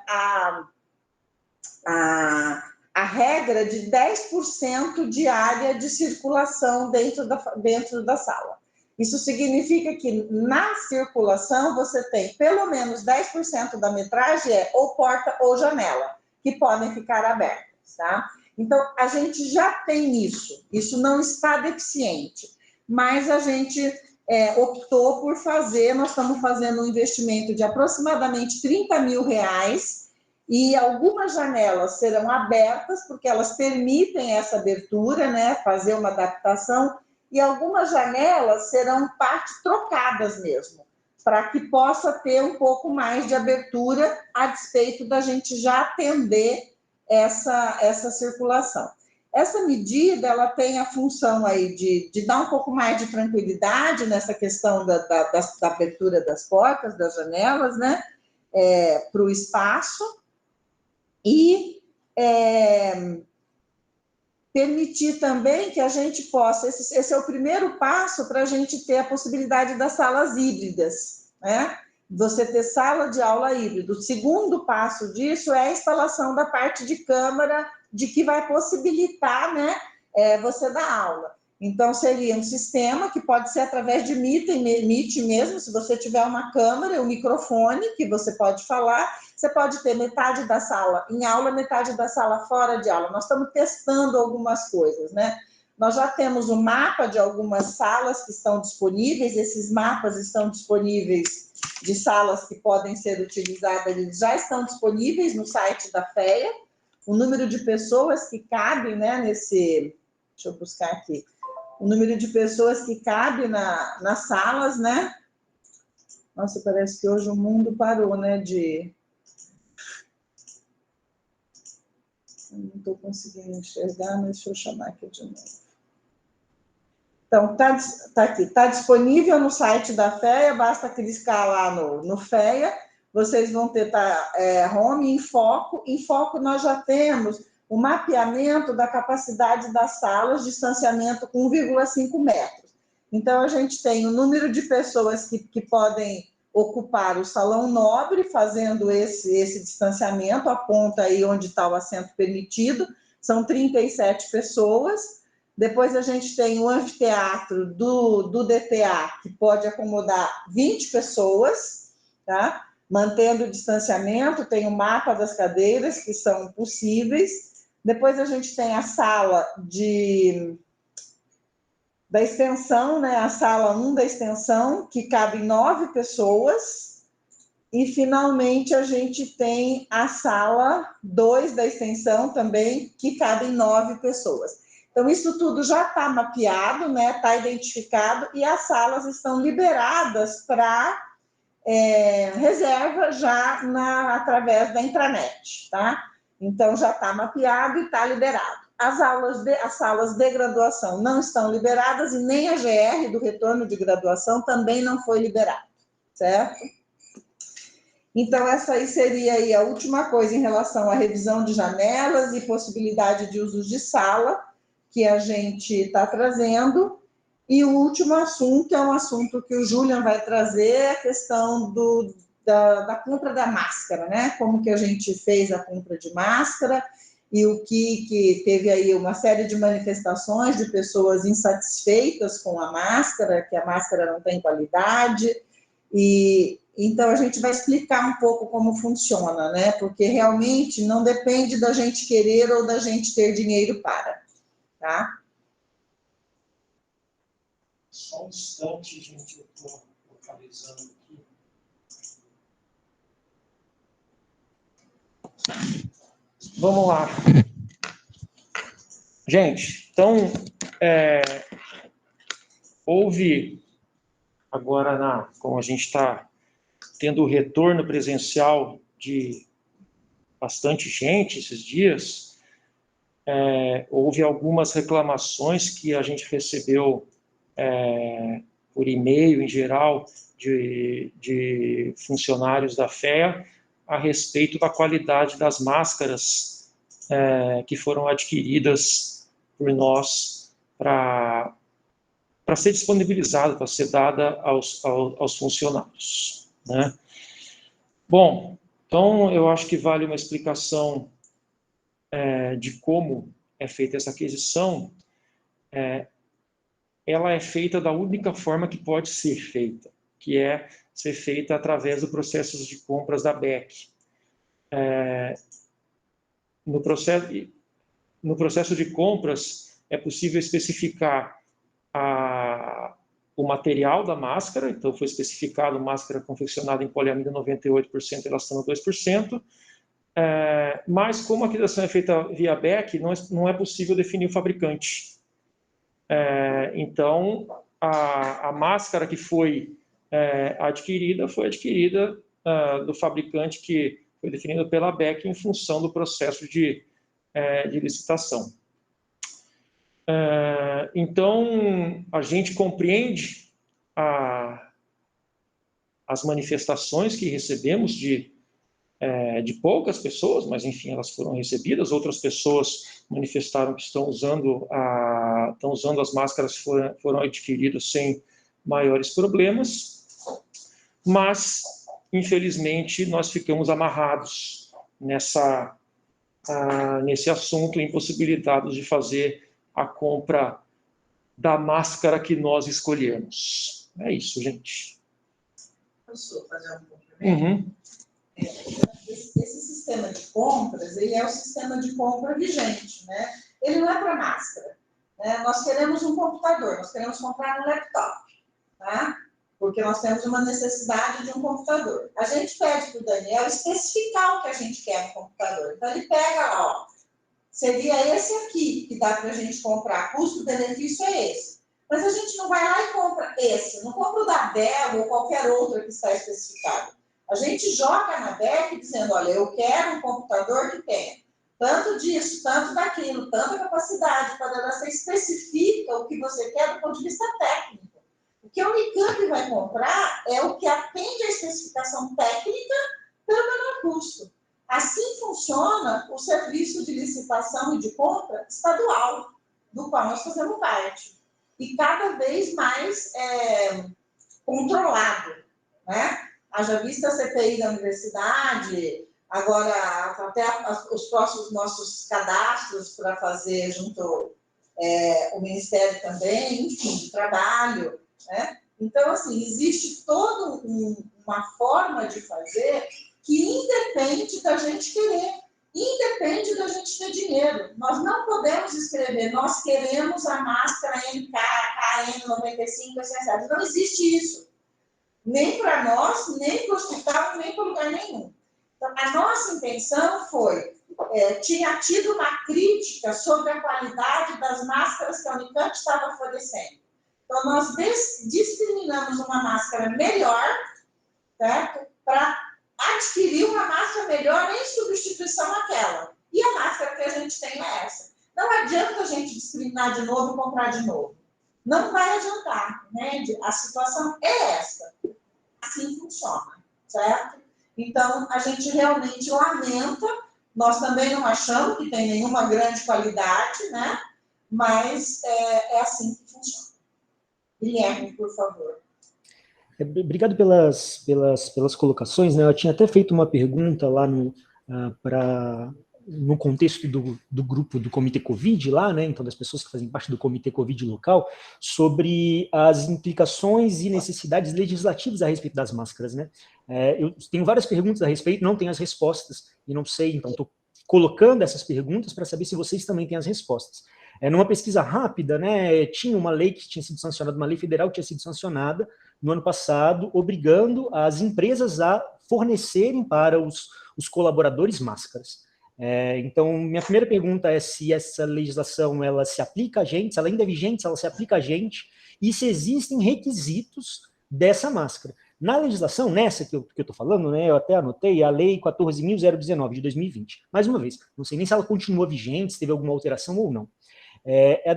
a regra de 10% de área de circulação dentro da sala. Isso significa que na circulação você tem pelo menos 10% da metragem ou porta ou janela, que podem ficar abertas, tá? Então, a gente já tem isso não está deficiente, mas a gente optou por fazer, nós estamos fazendo um investimento de aproximadamente R$30 mil, e algumas janelas serão abertas, porque elas permitem essa abertura, né, fazer uma adaptação, e algumas janelas serão trocadas mesmo, para que possa ter um pouco mais de abertura, a despeito da gente já atender essa circulação. Essa medida, ela tem a função aí de dar um pouco mais de tranquilidade nessa questão da abertura das portas, das janelas, né, para o espaço, e permitir também que a gente possa, esse é o primeiro passo para a gente ter a possibilidade das salas híbridas, né? Você ter sala de aula híbrida. O segundo passo disso é a instalação da parte de câmara, de que vai possibilitar, né, você dar aula. Então, seria um sistema que pode ser através de Meet mesmo, se você tiver uma câmera, um microfone, que você pode falar, você pode ter metade da sala em aula, metade da sala fora de aula. Nós estamos testando algumas coisas, né? Nós já temos um mapa de algumas salas que estão disponíveis, esses mapas estão disponíveis de salas que podem ser utilizadas, eles já estão disponíveis no site da FEA, o número de pessoas que cabem, né, deixa eu buscar aqui, o número de pessoas que cabem nas salas, né? Nossa, parece que hoje o mundo parou, né, eu não estou conseguindo enxergar, mas deixa eu chamar aqui de novo. Então, tá aqui, está disponível no site da FEA, basta clicar lá no FEA, vocês vão ter home em foco. Em foco nós já temos o mapeamento da capacidade das salas, distanciamento com 1,5 metros. Então, a gente tem o número de pessoas que podem ocupar o salão nobre, fazendo esse distanciamento, aponta aí onde está o assento permitido, são 37 pessoas. Depois a gente tem o anfiteatro do DTA, que pode acomodar 20 pessoas, tá? Mantendo o distanciamento, tem o mapa das cadeiras, que são possíveis. Depois a gente tem a sala da extensão, né? A sala 1 da extensão, que cabe 9 pessoas. E, finalmente, a gente tem a sala 2 da extensão também, que cabem 9 pessoas. Então, isso tudo já está mapeado, né? Está identificado, e as salas estão liberadas para reserva já através da intranet, tá? Então, já está mapeado e está liberado. As salas de graduação não estão liberadas e nem a GR do retorno de graduação também não foi liberada, certo? Então, essa aí seria aí a última coisa em relação à revisão de janelas e possibilidade de usos de sala que a gente está trazendo. E o último assunto é um assunto que o Julian vai trazer, a questão da compra da máscara, né? Como que a gente fez a compra de máscara e o que teve aí uma série de manifestações de pessoas insatisfeitas com a máscara, que a máscara não tem qualidade, e então a gente vai explicar um pouco como funciona, né? Porque realmente não depende da gente querer ou da gente ter dinheiro para, tá? Só um instante, gente, eu estou atualizando aqui. Vamos lá. Gente, então, houve agora, como a gente está tendo o retorno presencial de bastante gente esses dias, houve algumas reclamações que a gente recebeu por e-mail, em geral, de funcionários da FEA, a respeito da qualidade das máscaras que foram adquiridas por nós para ser disponibilizada, para ser dada aos funcionários, né? Bom, então eu acho que vale uma explicação de como é feita essa aquisição. Ela é feita da única forma que pode ser feita, que é ser feita através do processo de compras da BEC. No processo de compras, é possível especificar o material da máscara, então foi especificado máscara confeccionada em poliamida 98%, elastano 2%, mas como a aquisição é feita via BEC, não é possível definir o fabricante. Então, a máscara que foi adquirida do fabricante que foi definido pela BEC em função do processo de licitação. Então, a gente compreende as manifestações que recebemos de poucas pessoas, mas, enfim, elas foram recebidas. Outras pessoas manifestaram que estão usando as máscaras que foram adquiridas sem maiores problemas, mas, infelizmente, nós ficamos amarrados nesse assunto, impossibilitados de fazer a compra da máscara que nós escolhemos. É isso, gente. Posso fazer um complemento? Esse sistema de compras, ele é o sistema de compra vigente, né? Ele não é para máscara, né? Nós queremos um computador, nós queremos comprar um laptop, tá? Porque nós temos uma necessidade de um computador. A gente pede para o Daniel especificar o que a gente quer no computador. Então, ele pega lá, ó, seria esse aqui que dá para a gente comprar, custo-benefício é esse. Mas a gente não vai lá e compra esse, não compra o da Dell ou qualquer outro que está especificado. A gente joga na BEC dizendo, olha, eu quero um computador que tenha tanto disso, tanto daquilo, tanta capacidade, para você especifica o que você quer do ponto de vista técnico. O que a Unicamp vai comprar é o que atende à especificação técnica pelo menor custo. Assim funciona o serviço de licitação e de compra estadual, do qual nós fazemos parte. E cada vez mais controlado, né? Haja vista a CPI da universidade, agora até os próximos nossos cadastros para fazer junto o Ministério também, enfim, de trabalho, né? Então, assim, existe toda uma forma de fazer que independe da gente querer, independe da gente ter dinheiro. Nós não podemos escrever, nós queremos a máscara MK, KN95, essenciais. Não existe isso. Nem para nós, nem para o hospital, nem para lugar nenhum. Então, a nossa intenção foi, tinha tido uma crítica sobre a qualidade das máscaras que a Unicamp estava fornecendo. Então, nós discriminamos uma máscara melhor, certo? Para adquirir uma máscara melhor em substituição àquela. E a máscara que a gente tem é essa. Não adianta a gente discriminar de novo e comprar de novo. Não vai adiantar, né? A situação é essa. Assim funciona, certo? Então, a gente realmente lamenta, nós também não achamos que tem nenhuma grande qualidade, né? Mas é assim que funciona. Guilherme, por favor. Obrigado pelas colocações, né? Eu tinha até feito uma pergunta lá no contexto do grupo do Comitê Covid lá, né? Então, das pessoas que fazem parte do Comitê Covid local, sobre as implicações e necessidades legislativas a respeito das máscaras, né? Eu tenho várias perguntas a respeito, não tenho as respostas, e não sei, então estou colocando essas perguntas para saber se vocês também têm as respostas. Numa pesquisa rápida, né, tinha uma lei que tinha sido sancionada, uma lei federal que tinha sido sancionada no ano passado, obrigando as empresas a fornecerem para os colaboradores máscaras. Então, minha primeira pergunta é se essa legislação ela se aplica a gente, se ela ainda é vigente, se ela se aplica a gente, e se existem requisitos dessa máscara. Na legislação, nessa que eu estou falando, né, eu até anotei, a Lei 14.019, de 2020. Mais uma vez, não sei nem se ela continua vigente, se teve alguma alteração ou não.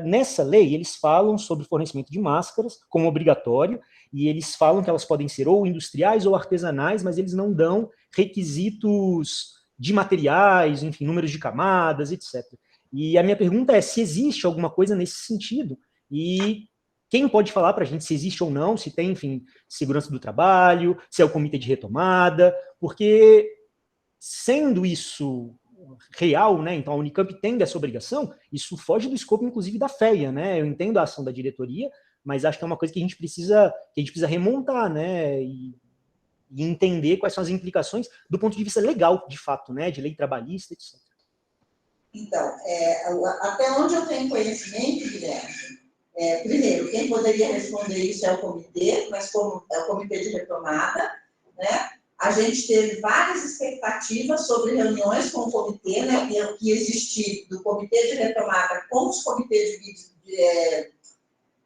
Nessa lei, eles falam sobre fornecimento de máscaras como obrigatório, e eles falam que elas podem ser ou industriais ou artesanais, mas eles não dão requisitos de materiais, enfim, números de camadas, etc. E a minha pergunta é se existe alguma coisa nesse sentido, e quem pode falar para a gente se existe ou não, se tem, enfim, segurança do trabalho, se é o comitê de retomada, porque sendo isso real, né, então a Unicamp tem essa obrigação, isso foge do escopo, inclusive, da FEA, né, eu entendo a ação da diretoria, mas acho que é uma coisa que a gente precisa remontar, né, e entender quais são as implicações do ponto de vista legal, de fato, né, de lei trabalhista, etc. Então, até onde eu tenho conhecimento, Guilherme, primeiro, quem poderia responder isso é o comitê, mas como é o comitê de retomada, né, a gente teve várias expectativas sobre reuniões com o comitê, né, que existir do comitê de retomada com os comitês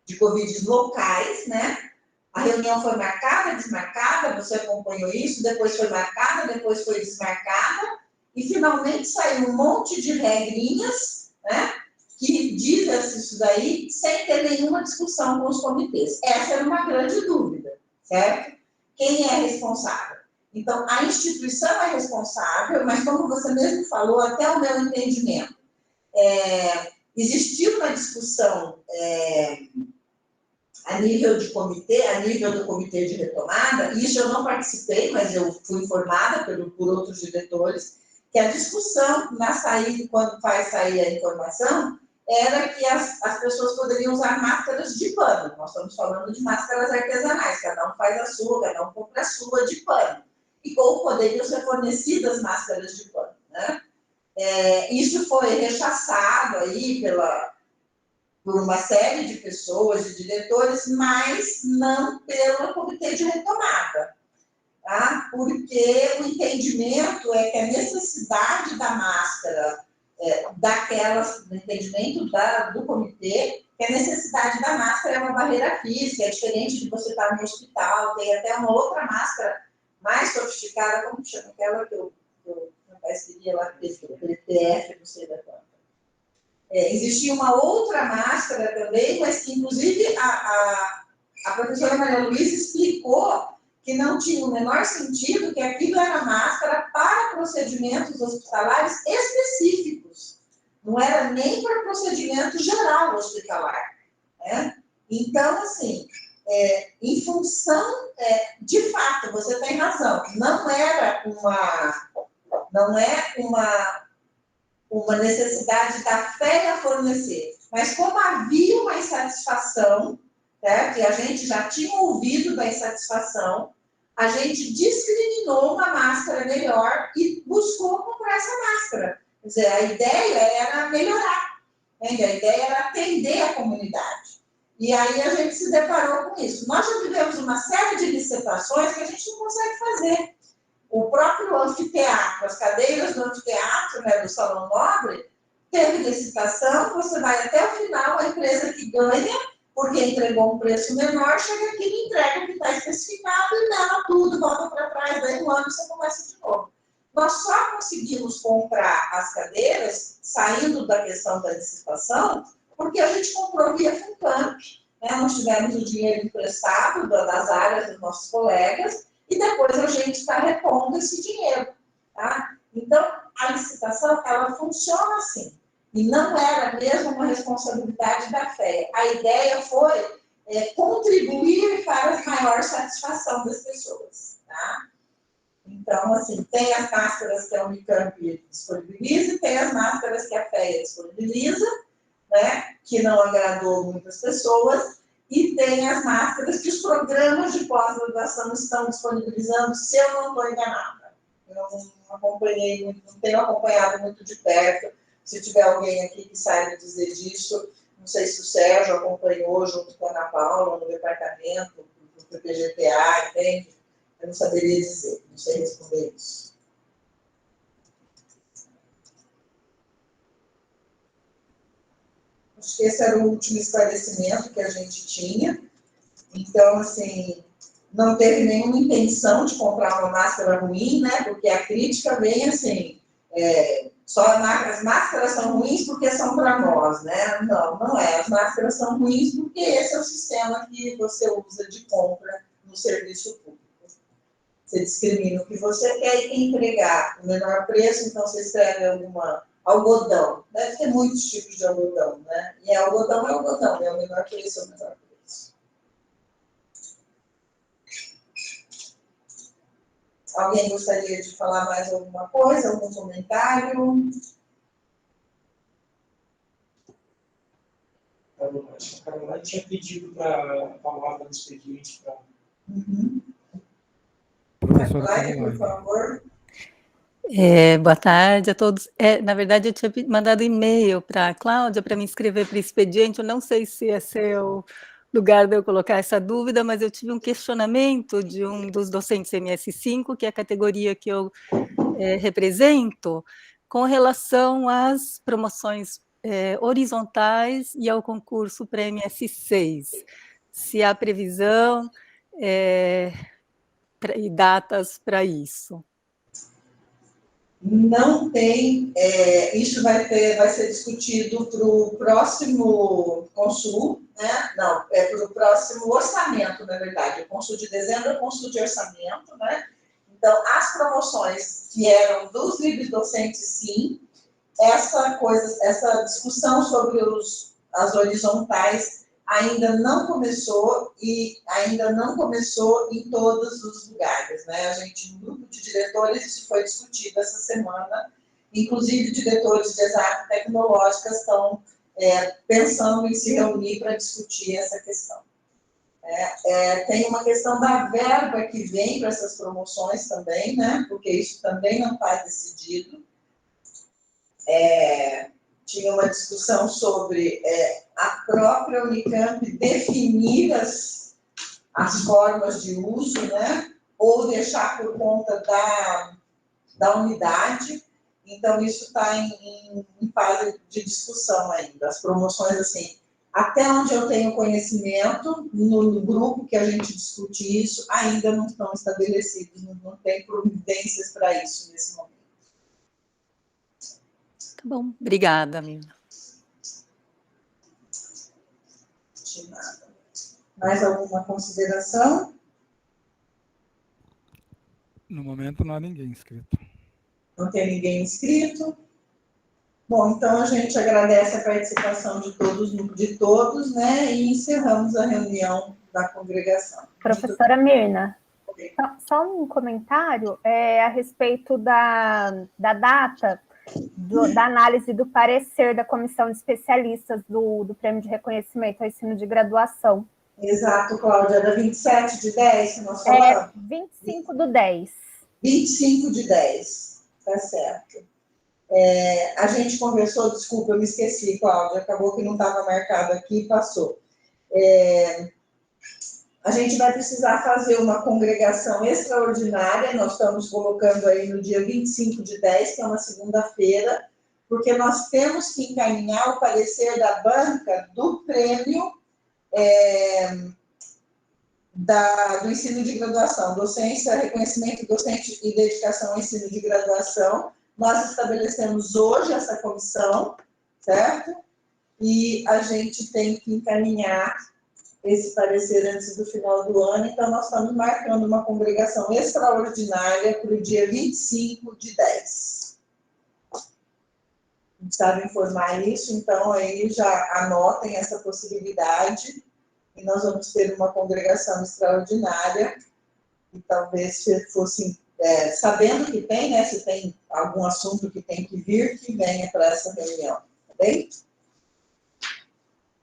de Covid locais, né. A reunião foi marcada, desmarcada, você acompanhou isso, depois foi marcada, depois foi desmarcada, e finalmente saiu um monte de regrinhas, né, que dizem isso daí, sem ter nenhuma discussão com os comitês. Essa era uma grande dúvida, certo? Quem é responsável? Então, a instituição é responsável, mas como você mesmo falou, até o meu entendimento, existiu uma discussão a nível de comitê, a nível do comitê de retomada, e isso eu não participei, mas eu fui informada por outros diretores, que a discussão na saída, quando vai sair a informação, era que as pessoas poderiam usar máscaras de pano. Nós estamos falando de máscaras artesanais, cada um faz a sua, cada um compra a sua de pano. E como poderiam ser fornecidas máscaras de pano, né? Isso foi rechaçado aí por uma série de pessoas, de diretores, mas não pelo comitê de retomada, tá? Porque o entendimento é que a necessidade da máscara, no entendimento do comitê, que a necessidade da máscara é uma barreira física, é diferente de você estar no hospital, tem até uma outra máscara mais sofisticada, como chama aquela que eu queria lá, PTF, não sei da quanto. Existia uma outra máscara também, mas que, inclusive, a professora Maria Luísa explicou que não tinha o menor sentido, que aquilo era máscara para procedimentos hospitalares específicos. Não era nem para procedimento geral hospitalar, né? Então, assim, em função, de fato, você tem razão, não é uma necessidade da FEA fornecer, mas como havia uma insatisfação, certo? E a gente já tinha ouvido da insatisfação, a gente discriminou uma máscara melhor e buscou comprar essa máscara. Quer dizer, a ideia era melhorar, né? A ideia era atender a comunidade. E aí a gente se deparou com isso. Nós já tivemos uma série de licitações que a gente não consegue fazer. O próprio anfiteatro, as cadeiras do anfiteatro, né, do Salão Nobre, teve licitação, você vai até o final, a empresa que ganha, porque entregou um preço menor, chega aqui e entrega o que está especificado e leva tudo, volta para trás, daí um ano você começa de novo. Nós só conseguimos comprar as cadeiras, saindo da questão da licitação, porque a gente comprou via Funcamp, né? Nós tivemos o dinheiro emprestado das áreas dos nossos colegas, e depois a gente está repondo esse dinheiro, tá? Então, a licitação, ela funciona assim. E não era mesmo uma responsabilidade da FEA. A ideia foi contribuir para a maior satisfação das pessoas, tá? Então, assim, tem as máscaras que a Unicamp disponibiliza e tem as máscaras que a FEA disponibiliza, né, que não agradou muitas pessoas, e tem as máscaras que os programas de pós-graduação estão disponibilizando, se eu não estou enganada. Eu não acompanhei muito, não tenho acompanhado muito de perto. Se tiver alguém aqui que saiba dizer disso, não sei se o Sérgio acompanhou junto com a Ana Paula no departamento, PGTA, entende? Eu não saberia dizer, não sei responder isso. Acho que esse era o último esclarecimento que a gente tinha. Então, assim, não teve nenhuma intenção de comprar uma máscara ruim, né? Porque a crítica vem assim, só as máscaras são ruins porque são para nós, né? Não, não é. As máscaras são ruins porque esse é o sistema que você usa de compra no serviço público. Você discrimina o que você quer e quer entregar o menor preço, então você escreve algodão. Deve ter muitos tipos de algodão, né? E algodão, é o menor preço, é o menor preço. Alguém gostaria de falar mais alguma coisa, algum comentário? Acho que a Caroline tinha pedido para a palavra do expediente para. Professora Caroline, por Caroline. favor. Boa tarde a todos. Na verdade, eu tinha mandado e-mail para a Cláudia para me inscrever para o expediente. Eu não sei se esse é o lugar de eu colocar essa dúvida, mas eu tive um questionamento de um dos docentes MS5, que é a categoria que eu represento, com relação às promoções horizontais e ao concurso para MS6. Se há previsão e datas para isso. Não tem, isso vai ser discutido para o próximo Consul, né? Não, para o próximo orçamento, na verdade. O Consul de dezembro é o Consul de orçamento, né? Então, as promoções que eram dos livros docentes, sim, essa discussão sobre as horizontais ainda não começou e ainda não começou em todos os lugares, né? A gente, no grupo de diretores, isso foi discutido essa semana, inclusive diretores de exatas tecnológicas estão pensando em se reunir para discutir essa questão. Tem uma questão da verba que vem para essas promoções também, né? Porque isso também não está decidido. Tinha uma discussão sobre a própria Unicamp definir as formas de uso, né? Ou deixar por conta da unidade. Então, isso está em fase de discussão ainda. As promoções, assim, até onde eu tenho conhecimento, no grupo que a gente discute isso, ainda não estão estabelecidos, não tem providências para isso nesse momento. Tá bom, obrigada, Mirna. De nada. Mais alguma consideração? No momento não há ninguém inscrito. Não tem ninguém inscrito? Bom, então a gente agradece a participação de todos, né? E encerramos a reunião da congregação. Professora Mirna, só um comentário a respeito da data da análise do parecer da comissão de especialistas do Prêmio de Reconhecimento ao Ensino de Graduação. Exato, Cláudia, era 27/10 que nós falamos? 25/10. 25/10, tá certo. A gente conversou, desculpa, eu me esqueci, Cláudia, acabou que não estava marcado aqui e passou. A gente vai precisar fazer uma congregação extraordinária, nós estamos colocando aí no dia 25/10, que é uma segunda-feira, porque nós temos que encaminhar o parecer da banca do prêmio do ensino de graduação, docência, reconhecimento docente e dedicação ao ensino de graduação. Nós estabelecemos hoje essa comissão, certo? E a gente tem que encaminhar esse parecer antes do final do ano, então nós estamos marcando uma congregação extraordinária para o dia 25/10. Precisava informar isso, então aí já anotem essa possibilidade, e nós vamos ter uma congregação extraordinária, e talvez se fosse, sabendo que tem, né, se tem algum assunto que tem que vir, que venha para essa reunião, tá bem?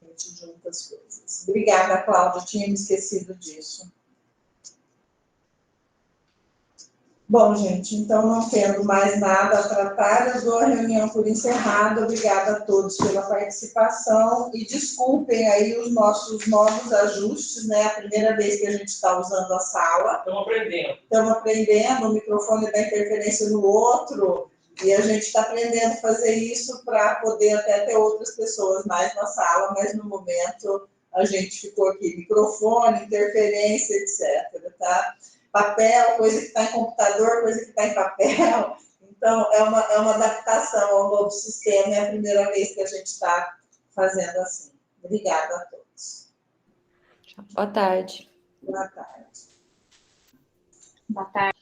A gente junta as coisas. Obrigada, Cláudia, eu tinha me esquecido disso. Bom, gente, então não tendo mais nada a tratar, eu dou a reunião por encerrada. Obrigada a todos pela participação e desculpem aí os nossos novos ajustes, né? A primeira vez que a gente está usando a sala. Estamos aprendendo, o microfone dá interferência no outro e a gente está aprendendo a fazer isso para poder até ter outras pessoas mais na sala, mas no momento a gente ficou aqui, microfone, interferência, etc., tá? Papel, coisa que está em computador, coisa que está em papel. Então, é uma adaptação ao novo sistema, é a primeira vez que a gente está fazendo assim. Obrigada a todos. Boa tarde. Boa tarde. Boa tarde.